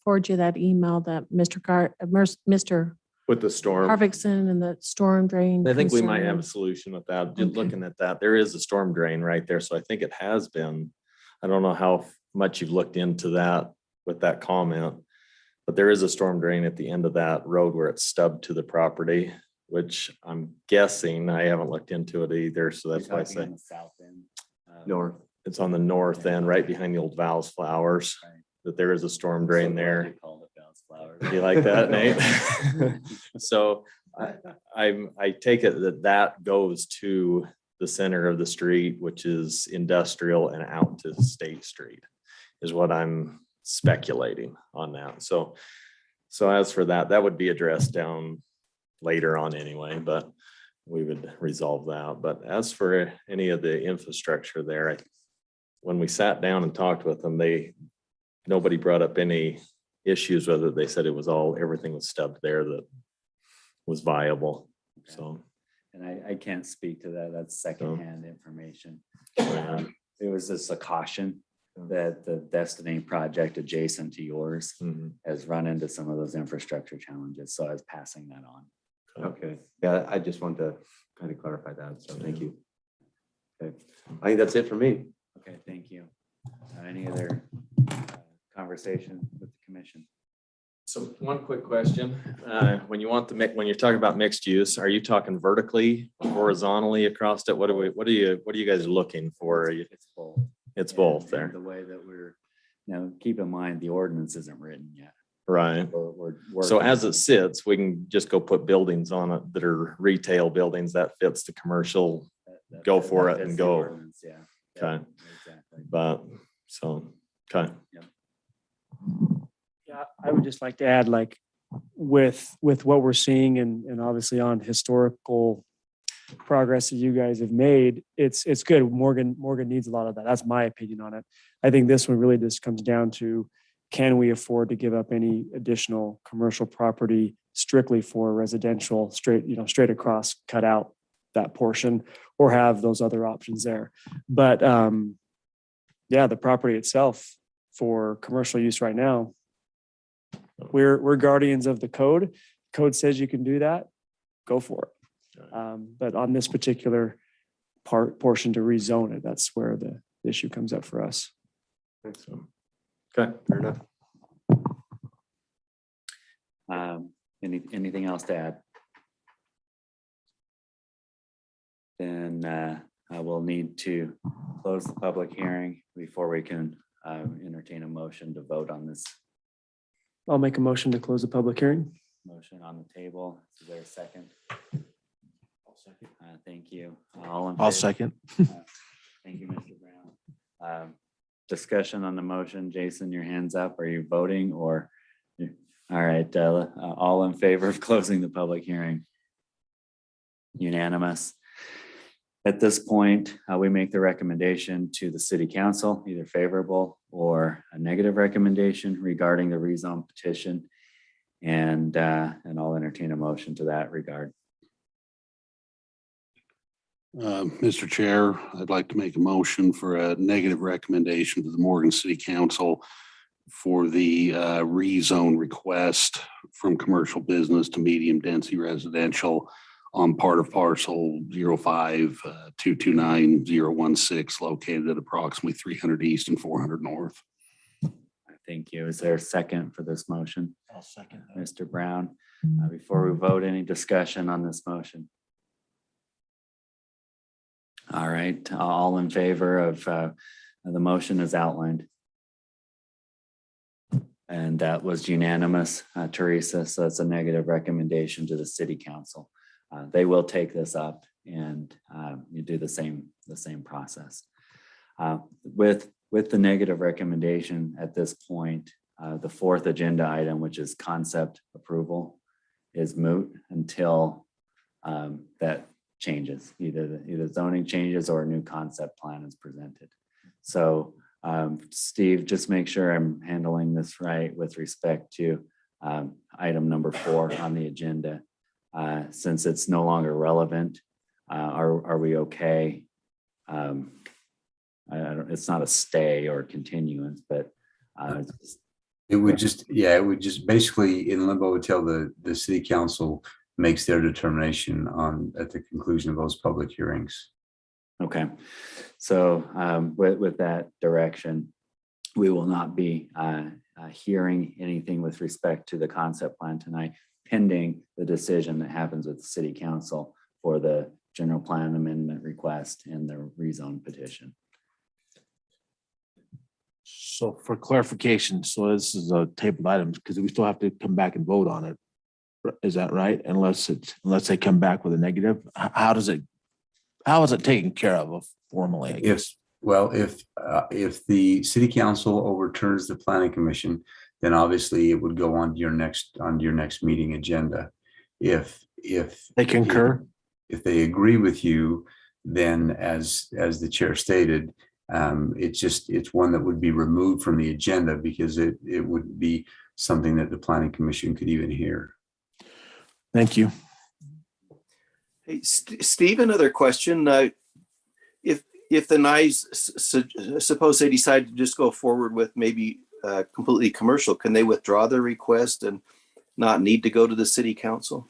Speaker 2: forwarded you that email that Mr.
Speaker 15: With the storm.
Speaker 2: Harvickson and the storm drain.
Speaker 15: I think we might have a
Speaker 2: concern.
Speaker 15: solution with that. Just
Speaker 2: Okay.
Speaker 15: looking at that, there is a storm drain right there. So I think it has been, I don't know how much you've looked into that with that comment. But there is a storm drain at the end of that road where it's stubbed to the property, which I'm guessing, I haven't looked into it either. So that's why I say
Speaker 1: South end.
Speaker 15: north. It's on the north end, right behind the old Val's Flowers,
Speaker 1: Right.
Speaker 15: that there is a storm drain there.
Speaker 1: They call it Bell's Flowers.
Speaker 15: You like that, Nate? So I take it that that goes to the center of the street, which is industrial, and out to State Street is what I'm speculating on that. So as for that, that would be addressed down later on anyway, but we would resolve that. But as for any of the infrastructure there, when we sat down and talked with them, nobody brought up any issues with it. They said it was everything was stubbed there that was viable.
Speaker 1: Okay.
Speaker 15: So
Speaker 1: And I can't speak to that. That's secondhand information.
Speaker 15: yeah.
Speaker 1: It was just a caution that the Destiny project adjacent to yours
Speaker 15: Mhm.
Speaker 1: has run into some of those infrastructure challenges. So I was passing that on.
Speaker 12: Okay, yeah, I just want to kind of clarify that, so thank you. Okay, I think that's it for me.
Speaker 1: Okay, thank you. Any other conversation with the commission?
Speaker 15: So one quick question, when you're talking about mixed use, are you talking vertically, horizontally across it? What are you guys looking for?
Speaker 1: It's both.
Speaker 15: It's both
Speaker 1: And
Speaker 15: there,
Speaker 1: The way that keep in mind, the ordinance isn't written yet.
Speaker 15: right?
Speaker 1: We're
Speaker 15: So
Speaker 1: working
Speaker 15: as
Speaker 1: on
Speaker 15: it sits, we can just go put buildings on it that are retail buildings that fits the commercial, go for it and
Speaker 1: fits the
Speaker 15: go.
Speaker 1: ordinance, Yeah.
Speaker 15: Okay.
Speaker 1: Exactly.
Speaker 15: but so, okay.
Speaker 3: Yeah, I would just like to add, like, with what we're seeing and obviously on historical progress that you guys have made, it's good. Morgan needs a lot of that. That's my opinion on it. I think this one really just comes down to, can we afford to give up any additional commercial property strictly for residential, straight across, cut out that portion, or have those other options there. But yeah, the property itself for commercial use right now, we're guardians of the code. Code says you can do that, go for it. But on this particular portion to rezone it, that's where the issue comes up for us.
Speaker 15: So, okay,
Speaker 12: Fair enough.
Speaker 1: Anything else to add? Then I will need to close the public hearing before we can entertain a motion to vote on this
Speaker 3: I'll make a motion to close the public hearing.
Speaker 1: motion on the table. Is there a second? Thank you. All in favor?
Speaker 11: second.
Speaker 1: Thank you, Mr. Brown. Discussion on the motion. Jason, your hands up. Are you voting or? All right, all in favor of closing the public hearing? Unanimous. At this point, we make the recommendation to the city council, either favorable or a negative recommendation regarding the rezone petition. And I'll entertain a motion to that regard.
Speaker 4: Mr. Chair, I'd like to make a motion for a negative recommendation to the Morgan City Council for the rezone request from commercial business to medium density residential on part of parcel 05-229-016 located at approximately 300 east and 400 north.
Speaker 1: Thank you. Is there a second for this motion?
Speaker 11: I'll second that.
Speaker 1: Mr. Brown, before we vote, any discussion on this motion? All right, all in favor of the motion as outlined? And that was unanimous, Teresa, so it's a negative recommendation to the city council. They will take this up and you do the same process. With the negative recommendation at this point, the fourth agenda item, which is concept approval, is moot until that changes, either zoning changes or a new concept plan is presented. So Steve, just make sure I'm handling this right with respect to item number 4 on the agenda. Since it's no longer relevant, are we okay I don't, it's not a stay or continuance, but it's just-
Speaker 5: It would just, yeah, it would just basically in limbo until the city council makes their determination on, at the conclusion of those public hearings.
Speaker 1: okay. So with that direction, we will not be hearing anything with respect to the concept plan tonight, pending the decision that happens with the city council for the general plan amendment request and the rezone petition.
Speaker 11: So for clarification, so this is a tabled item because we still have to come back and vote on it. Is that right? Unless they come back with a negative, how is it taken care of formally? I guess?
Speaker 5: If the city council overturns the planning commission, then obviously it would go on to your next meeting agenda. If
Speaker 11: They concur?
Speaker 5: if they agree with you, then as the chair stated, it's one that would be removed from the agenda because it would be something that the planning commission could even hear.
Speaker 11: Thank you.
Speaker 16: Hey, Steve, another question. If the NICE, suppose they decide to just go forward with maybe completely commercial, can they withdraw their request and not need to go to the city council?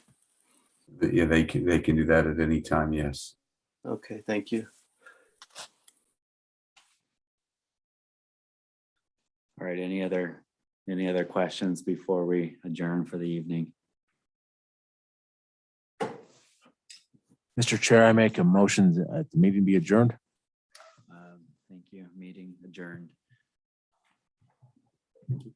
Speaker 5: Yeah, they can do that at any time, yes.
Speaker 16: Okay, thank you.
Speaker 1: All right, any other questions before we adjourn for the evening?
Speaker 11: Mr. Chair, I make a motion that the meeting be adjourned.
Speaker 1: Thank you. Meeting adjourned.
Speaker 11: Thank you.